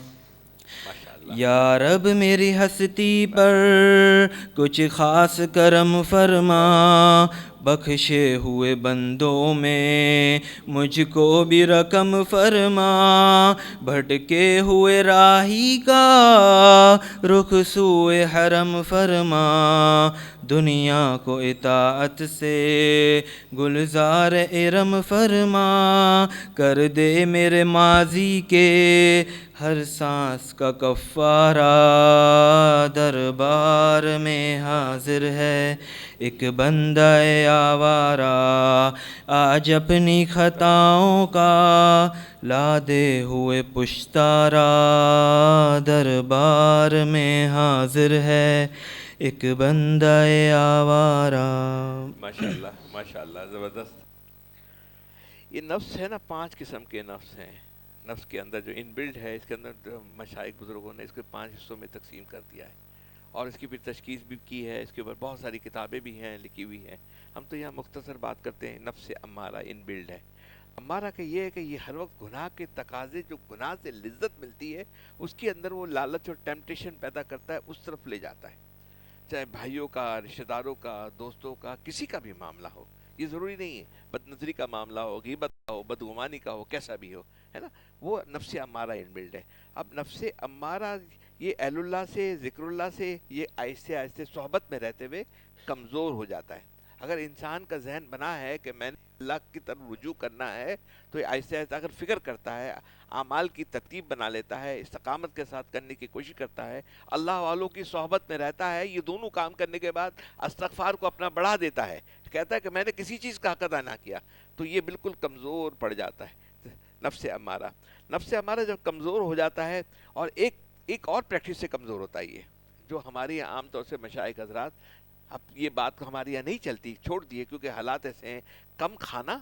Speaker 3: یا رب میری ہستی پر کچھ خاص کرم فرما، بخشے ہوئے بندوں میں مجھ کو بھی رقم فرما، بھٹکے ہوئے راہی کا رخ سوئے حرم فرما، دنیا کو اطاعت سے گلزار ارم فرما، کر دے میرے ماضی کے ہر سانس کا کفارہ، دربار میں حاضر ہے ایک بندہ آوارہ، آج اپنی خطاؤں کا لا دے ہوئے پشتارا، دربار میں حاضر ہے ایک بندہ آوارہ۔
Speaker 1: ماشاءاللہ ماشاءاللہ، زبردست۔ یہ نفس ہے نا، 5 قسم کے نفس ہیں نفس کے اندر جو ان بلڈ ہے، اس کے اندر مشائخ بزرگوں نے اس کو 5 حصوں میں تقسیم کر دیا ہے، اور اس کی پھر تشخیص بھی کی ہے، اس کے اوپر بہت ساری کتابیں بھی ہیں لکھی ہوئی ہیں۔ ہم تو یہاں مختصر بات کرتے ہیں، نفس امارہ ان بلڈ ہے۔ امارہ کا یہ ہے کہ یہ ہر وقت گناہ کے تقاضے، جو گناہ سے لذت ملتی ہے اس کے اندر وہ لالچ اور ٹیمپٹیشن پیدا کرتا ہے، اس طرف لے جاتا ہے، چاہے بھائیوں کا، رشتہ داروں کا، دوستوں کا، کسی کا بھی معاملہ ہو۔ یہ ضروری نہیں ہے بد نظری کا معاملہ ہو، غیبت کا ہو، بدگمانی کا ہو، کیسا بھی ہو، ہے نا، وہ نفس امارہ ان بلڈ ہے۔ اب نفس امارہ یہ اہل اللہ سے، ذکر اللہ سے، یہ آہستہ آہستہ صحبت میں رہتے ہوئے کمزور ہو جاتا ہے۔ اگر انسان کا ذہن بنا ہے کہ میں نے اللہ کی طرف رجوع کرنا ہے، تو یہ آہستہ آہستہ اگر فکر کرتا ہے، اعمال کی ترتیب بنا لیتا ہے، استقامت کے ساتھ کرنے کی کوشش کرتا ہے، اللہ والوں کی صحبت میں رہتا ہے، یہ دونوں کام کرنے کے بعد استغفار کو اپنا بڑھا دیتا ہے، کہتا ہے کہ میں نے کسی چیز کا حق ادا نہ کیا، تو یہ بالکل کمزور پڑ جاتا ہے نفس امارہ۔ نفس امارہ جب کمزور ہو جاتا ہے، اور ایک اور پریکٹس سے کمزور ہوتا ہے، یہ جو ہماری عام طور سے مشائخ حضرات، اب یہ بات کو ہمارے یہاں نہیں چلتی، چھوڑ دیے، کیونکہ حالات ایسے ہیں، کم کھانا،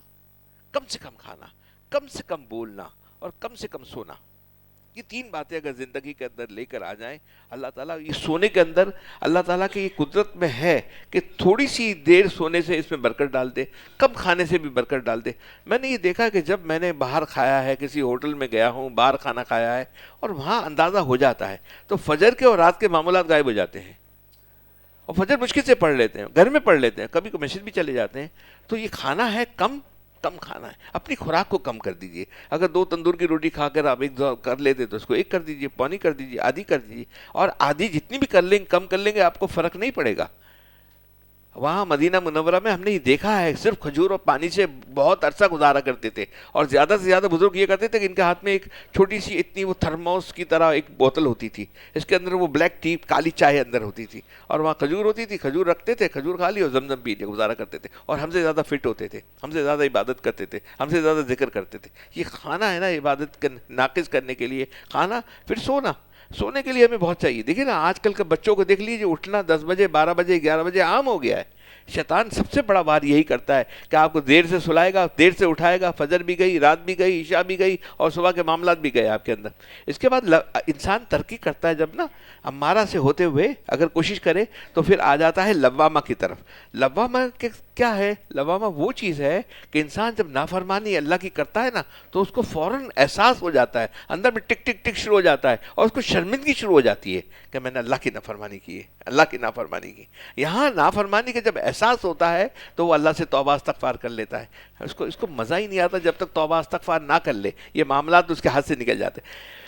Speaker 1: کم سے کم کھانا، کم سے کم بولنا، اور کم سے کم سونا۔ یہ 3 باتیں اگر زندگی کے اندر لے کر آ جائیں، اللہ تعالیٰ یہ سونے کے اندر، اللہ تعالیٰ کی یہ قدرت میں ہے کہ تھوڑی سی دیر سونے سے اس میں برکت ڈال دے، کم کھانے سے بھی برکت ڈال دے۔ میں نے یہ دیکھا کہ جب میں نے باہر کھایا ہے، کسی ہوٹل میں گیا ہوں، باہر کھانا کھایا ہے، اور وہاں اندازہ ہو جاتا ہے، تو فجر کے اور رات کے معاملات غائب ہو جاتے ہیں، اور فجر مشکل سے پڑھ لیتے ہیں، گھر میں پڑھ لیتے ہیں، کبھی کبھی مسجد بھی چلے جاتے ہیں۔ تو یہ کھانا ہے کم کھانا ہے، اپنی خوراک کو کم کر دیجئے۔ اگر 2 تندور کی روٹی کھا کر آپ ایک کر لیتے تو اس کو 1 کر دیجئے، پونی کر دیجئے، آدھی کر دیجئے، اور آدھی جتنی بھی کر لیں گے، کم کر لیں گے، آپ کو فرق نہیں پڑے گا۔ وہاں مدینہ منورہ میں ہم نے یہ دیکھا ہے، صرف کھجور اور پانی سے بہت عرصہ گزارا کرتے تھے، اور زیادہ سے زیادہ بزرگ یہ کرتے تھے کہ ان کے ہاتھ میں ایک چھوٹی سی اتنی وہ تھرموس کی طرح ایک بوتل ہوتی تھی، اس کے اندر وہ بلیک ٹی، کالی چائے اندر ہوتی تھی، اور وہاں کھجور ہوتی تھی، کھجور رکھتے تھے، کھجور کھا لی اور زمزم پی لیا، گزارا کرتے تھے، اور ہم سے زیادہ فٹ ہوتے تھے، ہم سے زیادہ عبادت کرتے تھے، ہم سے زیادہ ذکر کرتے تھے۔ یہ کھانا ہے نا عبادت ناقص کرنے کے لیے، کھانا، پھر سونا، سونے کے لیے ہمیں بہت چاہیے۔ دیکھیں نا آج کل کے بچوں کو دیکھ لیجیے، اٹھنا 10 بجے، 12 بجے، 11 بجے عام ہو گیا ہے۔ شیطان سب سے بڑا وار یہی کرتا ہے کہ آپ کو دیر سے سلائے گا، دیر سے اٹھائے گا، فجر بھی گئی، رات بھی گئی، عشاء بھی گئی، اور صبح کے معاملات بھی گئے آپ کے اندر۔ اس کے بعد انسان ترقی کرتا ہے، جب نا امارہ سے ہوتے ہوئے اگر کوشش کرے تو پھر آ جاتا ہے لوامہ کی طرف۔ لوامہ کیا ہے؟ لوامہ وہ چیز ہے کہ انسان جب نافرمانی اللہ کی کرتا ہے نا، تو اس کو فوراً احساس ہو جاتا ہے، اندر میں ٹک ٹک ٹک شروع ہو جاتا ہے، اور اس کو شرمندگی شروع ہو جاتی ہے کہ میں نے اللہ کی نافرمانی کی ہے، اللہ کی نافرمانی کی۔ یہاں نافرمانی کے جب احساس ہوتا ہے تو وہ اللہ سے توبہ استغفار کر لیتا ہے، اس کو مزہ ہی نہیں آتا جب تک توبہ استغفار نہ کر لے، یہ معاملات اس کے ہاتھ سے نکل جاتے ہیں۔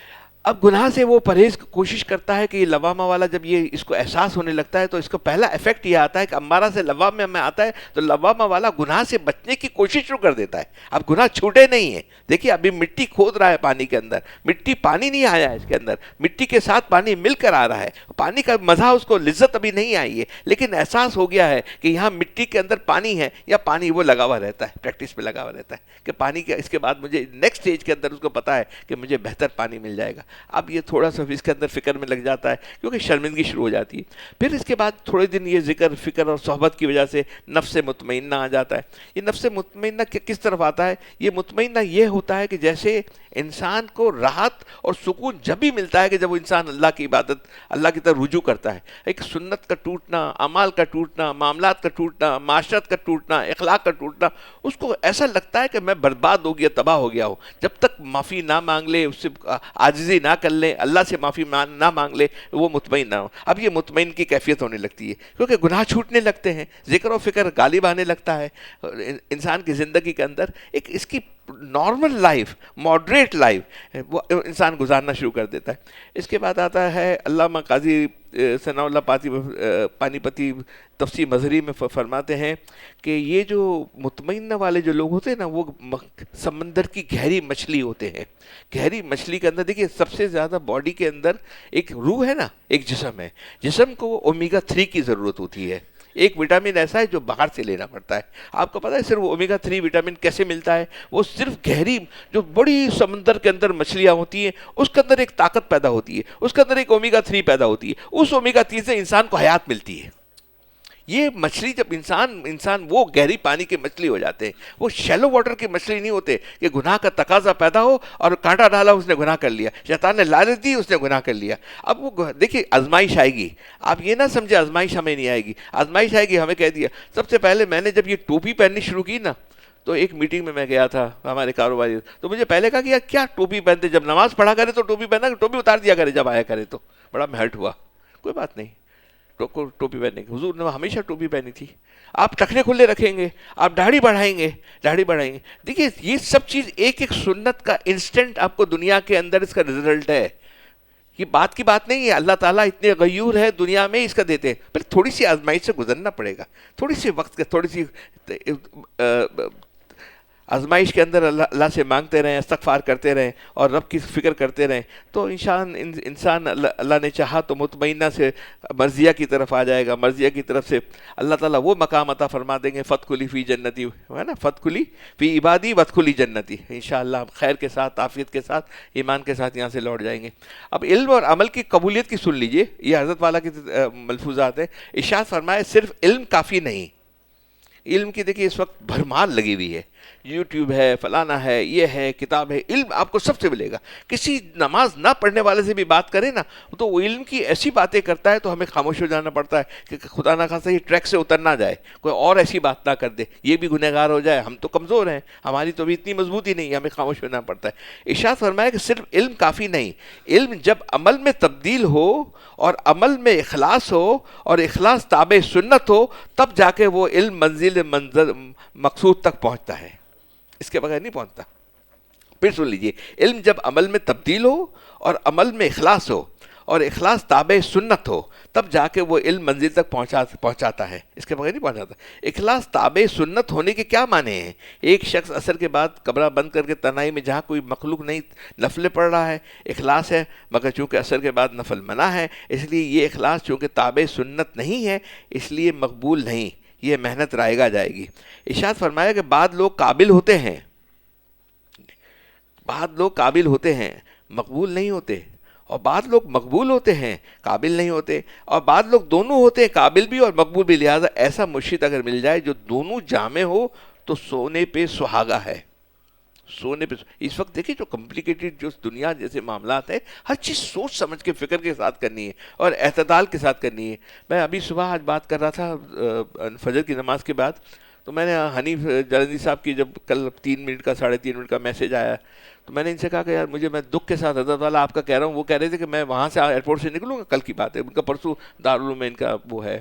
Speaker 1: اب گناہ سے وہ پرہیز کوشش کرتا ہے کہ یہ لوامہ والا جب یہ اس کو احساس ہونے لگتا ہے تو اس کو پہلا افیکٹ یہ آتا ہے کہ امارہ سے لوامہ میں آتا ہے تو لوامہ والا گناہ سے بچنے کی کوشش شروع کر دیتا ہے. اب گناہ چھوٹے نہیں ہیں. دیکھیے ابھی مٹی کھود رہا ہے پانی کے اندر, مٹی پانی نہیں آیا ہے اس کے اندر, مٹی کے ساتھ پانی مل کر آ رہا ہے, پانی کا مزہ اس کو لذت ابھی نہیں آئی ہے, لیکن احساس ہو گیا ہے کہ یہاں مٹی کے اندر پانی ہے, یا پانی وہ لگا ہوا رہتا ہے, پریکٹس میں لگا ہوا رہتا ہے کہ پانی کے اس کے بعد مجھے نیکسٹ اسٹیج کے اندر اس کو پتا ہے کہ مجھے بہتر پانی مل جائے گا. اب یہ تھوڑا سا اس کے اندر فکر میں لگ جاتا ہے کیونکہ شرمندگی شروع ہو جاتی ہے. پھر اس کے بعد تھوڑے دن یہ ذکر فکر اور صحبت کی وجہ سے نفس مطمئنہ آ جاتا ہے. یہ نفس مطمئنہ کس طرف آتا ہے؟ یہ مطمئنہ یہ ہوتا ہے کہ جیسے انسان کو راحت اور سکون جب بھی ملتا ہے کہ جب وہ انسان اللہ کی عبادت, اللہ کی طرف رجوع کرتا ہے. ایک سنت کا ٹوٹنا, اعمال کا ٹوٹنا, معاملات کا ٹوٹنا, معاشرت کا ٹوٹنا, اخلاق کا ٹوٹنا, اس کو ایسا لگتا ہے کہ میں برباد ہو گیا, تباہ ہو گیا ہوں. جب تک معافی نہ مانگ لے, اس سے عاجزی نہ کر لے, اللہ سے معافی نہ مانگ لے, وہ مطمئن نہ ہو. اب یہ مطمئن کی کیفیت ہونے لگتی ہے کیونکہ گناہ چھوٹنے لگتے ہیں, ذکر و فکر غالب آنے لگتا ہے انسان کی زندگی کے اندر. ایک اس کی نارمل لائف, ماڈریٹ لائف وہ انسان گزارنا شروع کر دیتا ہے. اس کے بعد آتا ہے علامہ قاضی ثناء اللہ پانی پتی تفسیر مظہری میں فرماتے ہیں کہ یہ جو مطمئنہ والے جو لوگ ہوتے ہیں نا, وہ سمندر کی گہری مچھلی ہوتے ہیں. گہری مچھلی کے اندر دیکھیے سب سے زیادہ باڈی کے اندر ایک روح ہے نا, ایک جسم ہے. جسم کو اومیگا 3 کی ضرورت ہوتی ہے. ایک وٹامن ایسا ہے جو باہر سے لینا پڑتا ہے. آپ کو پتہ ہے صرف اومیگا 3 وٹامن کیسے ملتا ہے؟ وہ صرف گہری جو بڑی سمندر کے اندر مچھلیاں ہوتی ہیں اس کے اندر ایک طاقت پیدا ہوتی ہے, اس کے اندر ایک اومیگا 3 پیدا ہوتی ہے. اس اومیگا 3 سے انسان کو حیات ملتی ہے. یہ مچھلی جب انسان وہ گہری پانی کی مچھلی ہو جاتے ہیں, وہ شیلو واٹر کی مچھلی نہیں ہوتے کہ گناہ کا تقاضا پیدا ہو اور کانٹا ڈالا اس نے گناہ کر لیا, شیطان نے لعنت دی اس نے گناہ کر لیا. اب وہ دیکھیے آزمائش آئے گی, آپ یہ نہ سمجھے آزمائش ہمیں نہیں آئے گی. آزمائش آئے گی, ہمیں کہہ دیا. سب سے پہلے میں نے جب یہ ٹوپی پہننی شروع کی نا, تو ایک میٹنگ میں گیا تھا ہمارے کاروباری, تو مجھے پہلے کہا کہ یار کیا ٹوپی پہنتے, جب نماز پڑھا کرے تو ٹوپی پہنا, ٹوپی اتار دیا کرے جب آیا کرے. تو بڑا میں ہرٹ ہوا. کوئی بات نہیں, ٹوپی پہننے کی, حضور نے ہمیشہ ٹوپی پہنی تھی. آپ ٹخنے کھلے رکھیں گے, آپ داڑھی بڑھائیں گے. دیکھیے یہ سب چیز ایک ایک سنت کا انسٹنٹ آپ کو دنیا کے اندر اس کا رزلٹ ہے. یہ بات کی بات نہیں ہے, اللہ تعالیٰ اتنے غیور ہے دنیا میں, اس کا دیتے ہیں. پھر تھوڑی سی آزمائش سے گزرنا پڑے گا, تھوڑی سی وقت کا, تھوڑی سی آزمائش کے اندر اللہ سے مانگتے رہیں, استغفار کرتے رہیں اور رب کی فکر کرتے رہیں, تو انسان اللہ نے چاہا تو مطمئنہ سے مرضیہ کی طرف آ جائے گا. مرضیہ کی طرف سے اللہ تعالیٰ وہ مقام عطا فرما دیں گے, فدخلی فی جنتی, ہے نا, فدخلی فی عبادی وادخلی جنتی. انشاءاللہ ہم خیر کے ساتھ, عافیت کے ساتھ, ایمان کے ساتھ یہاں سے لوٹ جائیں گے. اب علم اور عمل کی قبولیت کی سن لیجئے, یہ حضرت والا کی ملفوظات ہیں. ارشاد فرمائے صرف علم کافی نہیں. علم کی دیکھیے اس وقت بھرمار لگی ہوئی ہے, یوٹیوب ہے, فلانا ہے, یہ ہے, کتاب ہے. علم آپ کو سب سے ملے گا. کسی نماز نہ پڑھنے والے سے بھی بات کرے نا تو وہ علم کی ایسی باتیں کرتا ہے تو ہمیں خاموش ہو جانا پڑتا ہے کہ خدا نہ خاصہ یہ ٹریک سے اتر نہ جائے, کوئی اور ایسی بات نہ کر دے, یہ بھی گنہگار ہو جائے. ہم تو کمزور ہیں, ہماری تو بھی اتنی مضبوطی نہیں ہے, ہمیں خاموش ہونا پڑتا ہے. ارشاد فرمایا کہ صرف علم کافی نہیں, علم جب عمل میں تبدیل ہو اور عمل میں اخلاص ہو اور اخلاص تابع سنت ہو, تب جا کے وہ علم منزل مقصود تک پہنچتا ہے, اس کے بغیر نہیں پہنچتا. پھر سن لیجئے, علم جب عمل میں تبدیل ہو اور عمل میں اخلاص ہو اور اخلاص تابع سنت ہو, تب جا کے وہ علم منزل تک پہنچاتا ہے, اس کے بغیر نہیں پہنچاتا. اخلاص تابع سنت ہونے کے کیا معنی ہیں؟ ایک شخص عصر کے بعد کمرہ بند کر کے تنہائی میں جہاں کوئی مخلوق نہیں نفلیں پڑھ رہا ہے, اخلاص ہے, مگر چونکہ عصر کے بعد نفل منع ہے, اس لیے یہ اخلاص چونکہ تابع سنت نہیں ہے اس لیے مقبول نہیں, یہ محنت رائے گا جائے گی. ارشاد فرمایا کہ بعض لوگ قابل ہوتے ہیں, مقبول نہیں ہوتے, اور بعض لوگ مقبول ہوتے ہیں, قابل نہیں ہوتے, اور بعض لوگ دونوں ہوتے ہیں, قابل بھی اور مقبول بھی. لہٰذا ایسا مرشد اگر مل جائے جو دونوں جامع ہو تو سونے پہ سہاگا ہے. سونے پہ اس وقت دیکھیں جو کمپلیکیٹڈ جو دنیا جیسے معاملات ہیں, ہر چیز سوچ سمجھ کے فکر کے ساتھ کرنی ہے اور اعتدال کے ساتھ کرنی ہے. میں ابھی صبح آج بات کر رہا تھا فجر کی نماز کے بعد, تو میں نے حنیف جلندی صاحب کی جب کل 3 منٹ کا 3.5 منٹ کا میسج آیا, تو میں نے ان سے کہا کہ یار میں دکھ کے ساتھ حضرت والا آپ کا کہہ رہا ہوں. وہ کہہ رہے تھے کہ میں وہاں سے ایئرپورٹ سے نکلوں گا, کل کی بات ہے, ان کا پرسوں دارالعلوم میں ان کا وہ ہے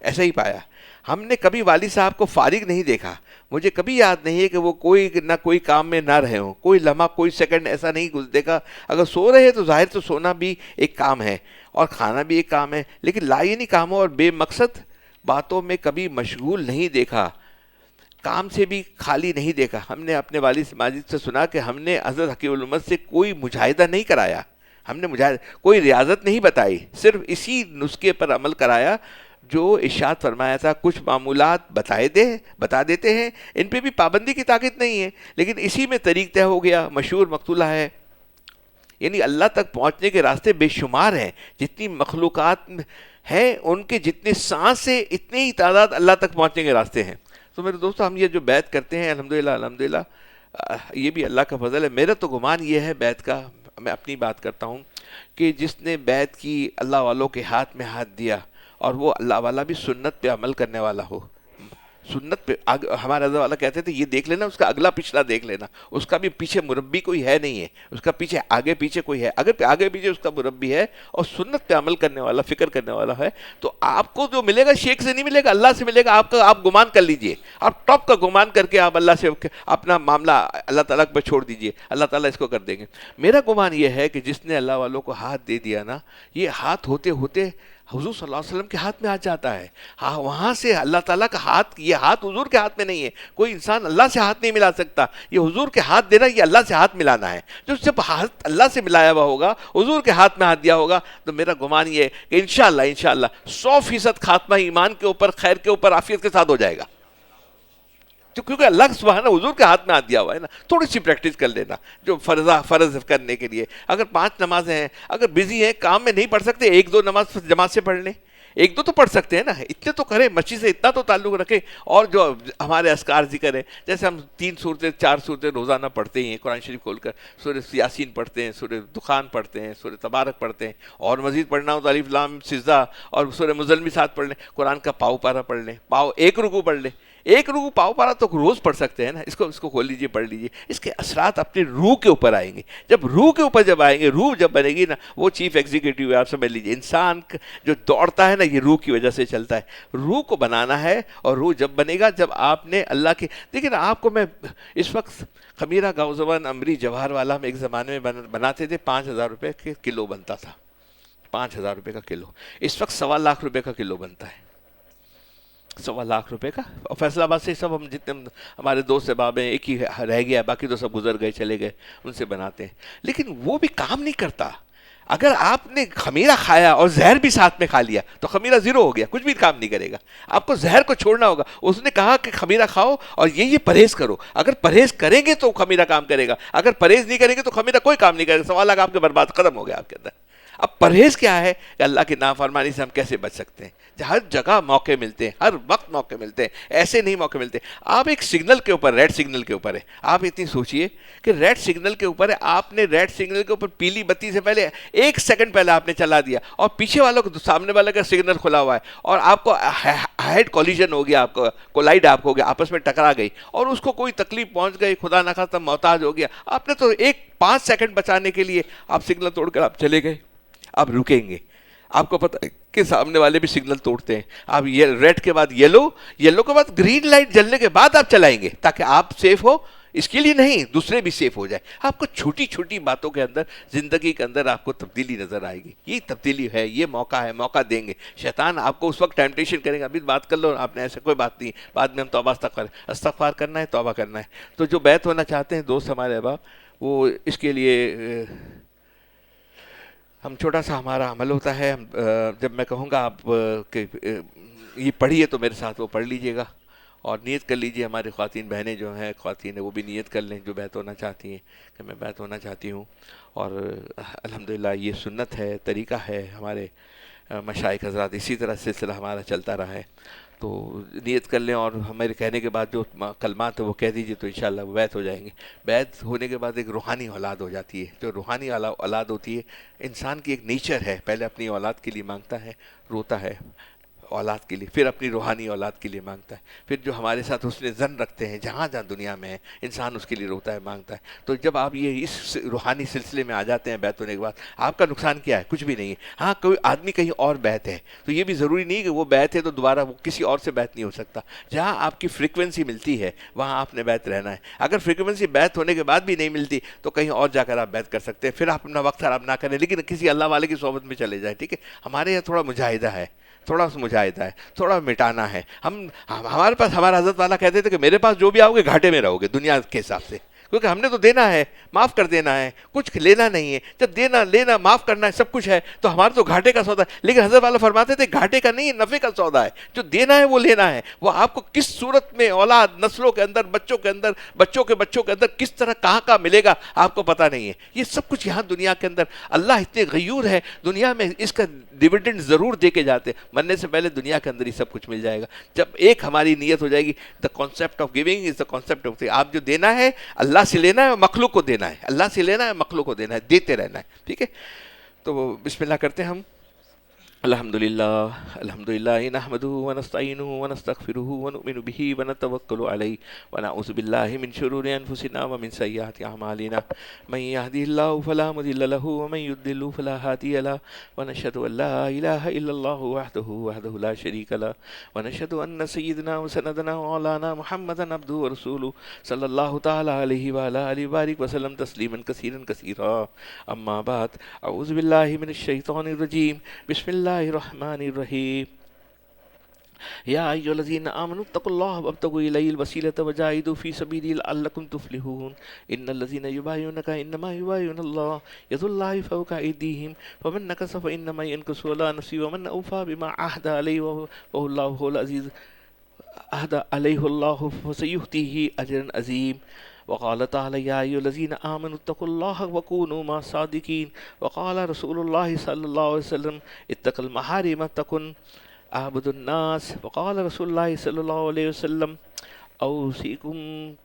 Speaker 1: ایسا ہی پایا. ہم نے کبھی والد صاحب کو فارغ نہیں دیکھا. مجھے کبھی یاد نہیں ہے کہ وہ کوئی نہ کوئی کام میں نہ رہے ہوں, کوئی لمحہ کوئی سیکنڈ ایسا نہیں دیکھا. اگر سو رہے ہیں تو ظاہر تو سونا بھی ایک کام ہے اور کھانا بھی ایک کام ہے, لیکن لائنی کاموں اور بے مقصد باتوں میں کبھی مشغول نہیں دیکھا, کام سے بھی خالی نہیں دیکھا. ہم نے اپنے والد ماجد سے سنا کہ ہم نے حضرت حکیم الامت سے کوئی مجاہدہ نہیں کرایا, ہم نے کوئی ریاضت نہیں بتائی, صرف اسی نسخے پر عمل کرایا جو ارشاد فرمایا تھا. کچھ معمولات بتا دیتے ہیں, ان پہ بھی پابندی کی طاقت نہیں ہے, لیکن اسی میں طریق طے ہو گیا. مشہور مقتولہ ہے, یعنی اللہ تک پہنچنے کے راستے بے شمار ہیں. جتنی مخلوقات ہیں ان کے جتنے سانس ہیں اتنی ہی تعداد اللہ تک پہنچنے کے راستے ہیں. تو میرے دوستو, ہم یہ جو بیعت کرتے ہیں الحمدللہ یہ بھی اللہ کا فضل ہے. میرا تو گمان یہ ہے بیعت کا, میں اپنی بات کرتا ہوں, کہ جس نے بیعت کی اللہ والوں کے ہاتھ میں ہاتھ دیا, اور وہ اللہ والا بھی سنت پہ عمل کرنے والا ہو. سنت پہ ہمارے رضا والا کہتے تھے یہ دیکھ لینا, اس کا اگلا پچھلا دیکھ لینا, اس کا بھی پیچھے مربی کوئی ہے نہیں ہے, اس کا پیچھے آگے پیچھے کوئی ہے. اگر آگے پیچھے اس کا مربی ہے اور سنت پہ عمل کرنے والا, فکر کرنے والا ہے, تو آپ کو جو ملے گا شیخ سے نہیں ملے گا, اللہ سے ملے گا. آپ گمان کر لیجئے, آپ ٹاپ کا گمان کر کے آپ اللہ سے اپنا معاملہ اللہ تعالیٰ پہ چھوڑ دیجئے, اللہ تعالیٰ اس کو کر دیں گے. میرا گمان یہ ہے کہ جس نے اللہ والوں کو ہاتھ دے دیا نا, یہ ہاتھ ہوتے ہوتے حضور صلی اللہ علیہ وسلم کے ہاتھ میں آ جاتا ہے. ہاں, وہاں سے اللہ تعالیٰ کا ہاتھ, یہ ہاتھ حضور کے ہاتھ میں نہیں ہے. کوئی انسان اللہ سے ہاتھ نہیں ملا سکتا, یہ حضور کے ہاتھ دینا, یہ اللہ سے ہاتھ ملانا ہے. جو جب ہاتھ اللہ سے ملایا ہوا ہوگا, حضور کے ہاتھ میں ہاتھ دیا ہوگا, تو میرا گمان یہ ہے کہ انشاءاللہ 100% خاتمہ ایمان کے اوپر, خیر کے اوپر, عافیت کے ساتھ ہو جائے گا. کیونکہ اللہ سبحانہ حضور کے ہاتھ میں ہاتھ دیا ہوا ہے نا. تھوڑی سی پریکٹس کر لینا جو فرض کرنے کے لیے. اگر 5 نمازیں ہیں, اگر بزی ہیں, کام میں نہیں پڑھ سکتے, 1-2 نماز جماعت سے پڑھ لیں. 1-2 تو پڑھ سکتے ہیں نا, اتنے تو کریں, مسجد سے اتنا تو تعلق رکھیں. اور جو ہمارے اذکار ذکر ہیں, جیسے ہم 3 صورتیں 4 صورتیں روزانہ پڑھتے ہیں قرآن شریف کھول کر, سورہ یاسین پڑھتے ہیں, سورہ دخان پڑھتے ہیں, سورہ تبارک پڑھتے ہیں, اور مزید پڑھنا ہو تو الف لام سجدہ اور سورہ مزمل ساتھ پڑھ لیں. قرآن کا پاؤ پارا پڑھ لیں, ایک رکوع پڑھ لیں. 1 رکوع پاؤ پارا تو روز پڑھ سکتے ہیں نا. اس کو کھول لیجئے, پڑھ لیجئے. اس کے اثرات اپنی روح کے اوپر آئیں گے. جب روح کے اوپر جب آئیں گے, روح جب بنے گی نا, وہ چیف ایگزیکٹو ہے. آپ سمجھ لیجئے, انسان جو دوڑتا ہے نا, یہ روح کی وجہ سے چلتا ہے. روح کو بنانا ہے, اور روح جب بنے گا جب آپ نے اللہ کے, لیکن آپ کو میں اس وقت خمیرہ گاؤں زبان امری جواہر والا ہم ایک زمانے میں بناتے تھے, 5,000 روپے کے کلو بنتا تھا. 5,000 روپے کا کلو. اس وقت 1.25 لاکھ روپے کا کلو بنتا ہے. 1.25 لاکھ روپے کا. اور فیصل آباد سے سب ہم جتنے ہمارے دوست احباب ہیں, ایک ہی رہ گیا, باقی تو سب گزر گئے, چلے گئے, ان سے بناتے ہیں. لیکن وہ بھی کام نہیں کرتا. اگر آپ نے خمیرہ کھایا اور زہر بھی ساتھ میں کھا لیا تو خمیرہ زیرو ہو گیا, کچھ بھی کام نہیں کرے گا. آپ کو زہر کو چھوڑنا ہوگا. اس نے کہا کہ خمیرہ کھاؤ اور یہ پرہیز کرو. اگر پرہیز کریں گے تو خمیرہ کام کرے گا, اگر پرہیز نہیں کریں گے تو خمیرہ کوئی کام نہیں کرے گا. 1.25 لاکھ آپ کے برباد ختم ہو گیا آپ کے اندر. اب پرہیز کیا ہے کہ اللہ کی نافرمانی سے ہم کیسے بچ سکتے ہیں. ہر جگہ موقع ملتے ہیں, ہر وقت موقع ملتے ہیں, ایسے نہیں موقع ملتے. آپ ایک سگنل کے اوپر, ریڈ سگنل کے اوپر ہے, آپ اتنی سوچئے کہ ریڈ سگنل کے اوپر ہے, آپ نے ریڈ سگنل کے اوپر پیلی بتی سے پہلے 1 سیکنڈ پہلے آپ نے چلا دیا, اور پیچھے والوں کو, سامنے والے کا سگنل کھلا ہوا ہے, اور آپ کو ہیڈ کولیجن ہو گیا, آپ کو کولائڈ آپ کو ہو گیا, آپس میں ٹکرا گئی, اور اس کو کوئی تکلیف پہنچ گئی, خدا نخواستہ محتاج ہو گیا. آپ نے تو 5 سیکنڈ بچانے کے لیے آپ سگنل توڑ کر آپ چلے گئے. آپ رکیں گے, آپ کو پتہ ہے کہ سامنے والے بھی سگنل توڑتے ہیں. آپ یہ ریڈ کے بعد یلو کے بعد گرین لائٹ جلنے کے بعد آپ چلائیں گے, تاکہ آپ سیف ہو, اس کے لیے نہیں, دوسرے بھی سیف ہو جائے. آپ کو چھوٹی چھوٹی باتوں کے اندر, زندگی کے اندر آپ کو تبدیلی نظر آئے گی. یہ تبدیلی ہے, یہ موقع ہے, موقع دیں گے. شیطان آپ کو اس وقت ٹیمپٹیشن کرے گا, ابھی بات کر لو آپ نے, ایسا کوئی بات نہیں, بعد میں ہم توبہ استغفار کرنا ہے, توبہ کرنا ہے. تو جو بیعت ہونا چاہتے ہیں دوست ہمارے احباب, وہ اس کے لیے ہم چھوٹا سا ہمارا عمل ہوتا ہے. جب میں کہوں گا آپ کہ یہ پڑھیے تو میرے ساتھ وہ پڑھ لیجئے گا, اور نیت کر لیجئے. ہماری خواتین بہنیں جو ہیں, خواتین ہیں, وہ بھی نیت کر لیں جو بیعت ہونا چاہتی ہیں, کہ میں بیعت ہونا چاہتی ہوں. اور الحمدللہ یہ سنت ہے, طریقہ ہے ہمارے مشائخ حضرات, اسی طرح سلسلہ ہمارا چلتا رہا ہے. تو نیت کر لیں, اور ہمارے کہنے کے بعد جو کلمات ہیں وہ کہہ دیجئے, تو انشاءاللہ وہ بیعت ہو جائیں گے. بیعت ہونے کے بعد ایک روحانی اولاد ہو جاتی ہے. جو روحانی اولاد ہوتی ہے, انسان کی ایک نیچر ہے, پہلے اپنی اولاد کے لیے مانگتا ہے, روتا ہے, اولاد کے لیے، پھر اپنی روحانی اولاد کے لیے مانگتا ہے، پھر جو ہمارے ساتھ حسن ظن رکھتے ہیں جہاں جہاں دنیا میں ہے انسان اس کے لیے روتا ہے، مانگتا ہے۔ تو جب آپ یہ اس روحانی سلسلے میں آ جاتے ہیں بیت ہونے کے بعد، آپ کا نقصان کیا ہے؟ کچھ بھی نہیں ہے۔ ہاں کوئی آدمی کہیں اور بیت ہے تو یہ بھی ضروری نہیں کہ وہ بیت ہے تو دوبارہ وہ کسی اور سے بیت نہیں ہو سکتا۔ جہاں آپ کی فریکوینسی ملتی ہے وہاں آپ نے بیت رہنا ہے۔ اگر فریکوینسی بیت ہونے کے بعد بھی نہیں ملتی تو کہیں اور جا کر آپ بیت کر سکتے ہیں، پھر آپ اپنا وقت خراب نہ کریں، لیکن کسی اللہ والے کی صحبت میں چلے جائیں، ٹھیک ہے؟ ہمارے یہاں تھوڑا مجاہدہ ہے، تھوڑا سا مجاہدہ ہے، تھوڑا مٹانا ہے۔ ہمارے پاس ہمارا حضرت والا کہتے تھے کہ میرے پاس جو بھی آؤ گے گھاٹے میں رہو گے دنیا کے حساب سے، کیونکہ ہم نے تو دینا ہے، معاف کر دینا ہے، کچھ لینا نہیں ہے۔ جب دینا لینا معاف کرنا ہے سب کچھ ہے تو ہمارا تو گھاٹے کا سودا ہے۔ لیکن حضرت والا فرماتے تھے گھاٹے کا نہیں، نفع کا سودا ہے، جو دینا ہے وہ لینا ہے۔ وہ آپ کو کس صورت میں اولاد نسلوں کے اندر، بچوں کے اندر، بچوں کے بچوں کے اندر کس طرح کہاں کا ملے گا آپ کو پتہ نہیں ہے۔ یہ سب کچھ یہاں دنیا کے اندر اللہ اتنے غیور ہے، دنیا میں اس کا ڈیویڈنڈ ضرور دے کے جاتے، مرنے سے پہلے دنیا کے اندر ہی سب کچھ مل جائے گا۔ جب ایک ہماری نیت ہو جائے گی، the concept of giving is the concept of, آپ جو دینا ہے اللہ سے لینا ہے، مخلوق کو دینا ہے، اللہ سے لینا ہے، مخلوق کو دینا ہے، دیتے رہنا ہے، ٹھیک ہے؟ تو بسم اللہ کرتے ہیں ہم۔ الحمدللہ نحمدہ ونستعینہ ونستغفرہ ونؤمن بہ ونتوکل علیہ ونعوذ باللہ من شرور انفسنا ومن سیئات اعمالنا من یہدہ اللہ فلا مضل لہ ومن یضلل فلا ہادی لہ ونشہد ان لا الہ الا اللہ وحدہ لا شریک لہ ونشہد ان سیدنا وسندنا مولانا محمدا عبدہ ورسولہ صلی اللہ تعالی علیہ وعلی آلہ وبارک وسلم تسلیما کثیرا کثیرا۔ اما بعد، اعوذ باللہ من الشیطان الرجیم، بسم اللہ الرحمن الرحیم۔ یا ایھا الذین آمنوا اتقوا اللہ وابتغوا الیہ الوسیلۃ وجاہدوا فی سبیلہ لعلکم تفلحون۔ ان الذین یبایعونک انما یبایعون اللہ ید اللہ فوق ایدیہم فمن نکث فانما ینکث علی نفسہ ومن اوفی بما عہد علیہ واللہ هو العزیز عہد علیہ اللہ فسیؤتیہ اجرا عظیما۔ وقال تعالی یا ایھا الذین آمنوا اتقوا اللہ وکونوا مع الصادقین۔ وقال رسول اللہ صلی اللہ علیہ وسلم اتق المحارم تکن اعبد الناس۔ وقال رسول اللہ صلی اللہ علیہ وسلم اوصیکم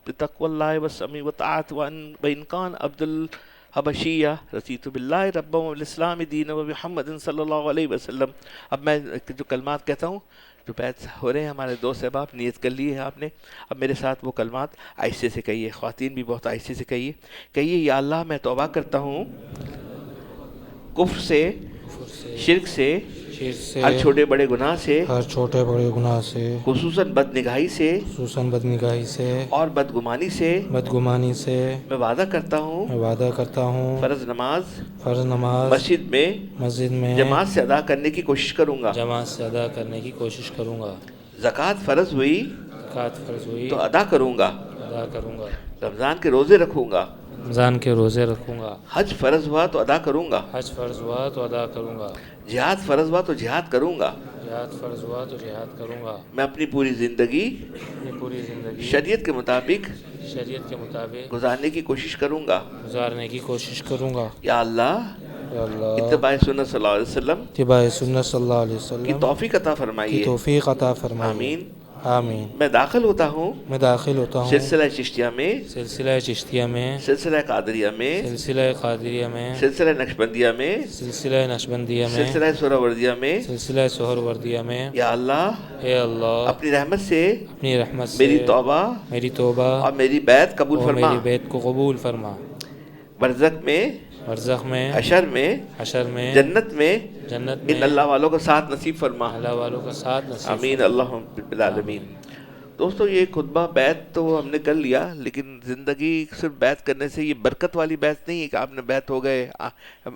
Speaker 1: بتقوی اللہ والسمع والطاعۃ وان کان عبد الحبشیہ رضیت باللہ ربا والاسلام دینا وبمحمد صلی اللہ علیہ وسلم۔ اب میں جو کلمات کہتا ہوں، جو بیت ہو رہے ہیں ہمارے دوست احباب، نیت کر لی ہے آپ نے، اب میرے ساتھ وہ کلمات آہستے سے کہیے، خواتین بھی بہت آہستے سے کہیے۔ یا اللہ میں توبہ کرتا ہوں کفر سے، شرک سے، ہر چھوٹے بڑے گناہ سے، خصوصاً بد نگاہی سے اور بدگمانی سے میں وعدہ کرتا ہوں فرض نماز مسجد میں جماعت سے ادا کرنے کی کوشش کروں گا۔ زکوٰۃ فرض ہوئی تو ادا کروں گا۔ رمضان کے روزے رکھوں گا۔ حج فرض ہوا تو ادا کروں گا۔ جہاد فرض ہوا تو جہاد کروں گا۔ میں اپنی پوری زندگی شریعت کے مطابق گزارنے کی کوشش کروں گا۔ یا اللہ اتباع سنت صلی اللہ علیہ وسلم کی توفیق عطا فرمائیے۔ آمین۔ میں داخل ہوتا ہوں سلسلہ چشتیہ میں، سلسلہ قادریہ میں، سلسلہ نقشبندیہ میں، سلسلہ سہروردیہ میں۔ یا اللہ اپنی رحمت سے میری توبہ اور میری بیعت قبول فرما۔ برزخ میں، حشر میں، جنت میں ان اللہ والوں کا ساتھ نصیب فرما۔ آمین اللہم رب العالمین۔ دوستو یہ خطبہ بیعت تو ہم نے کر لیا، لیکن زندگی صرف بیعت کرنے سے یہ برکت والی بیعت نہیں ہے کہ آپ نے بیعت ہو گئے،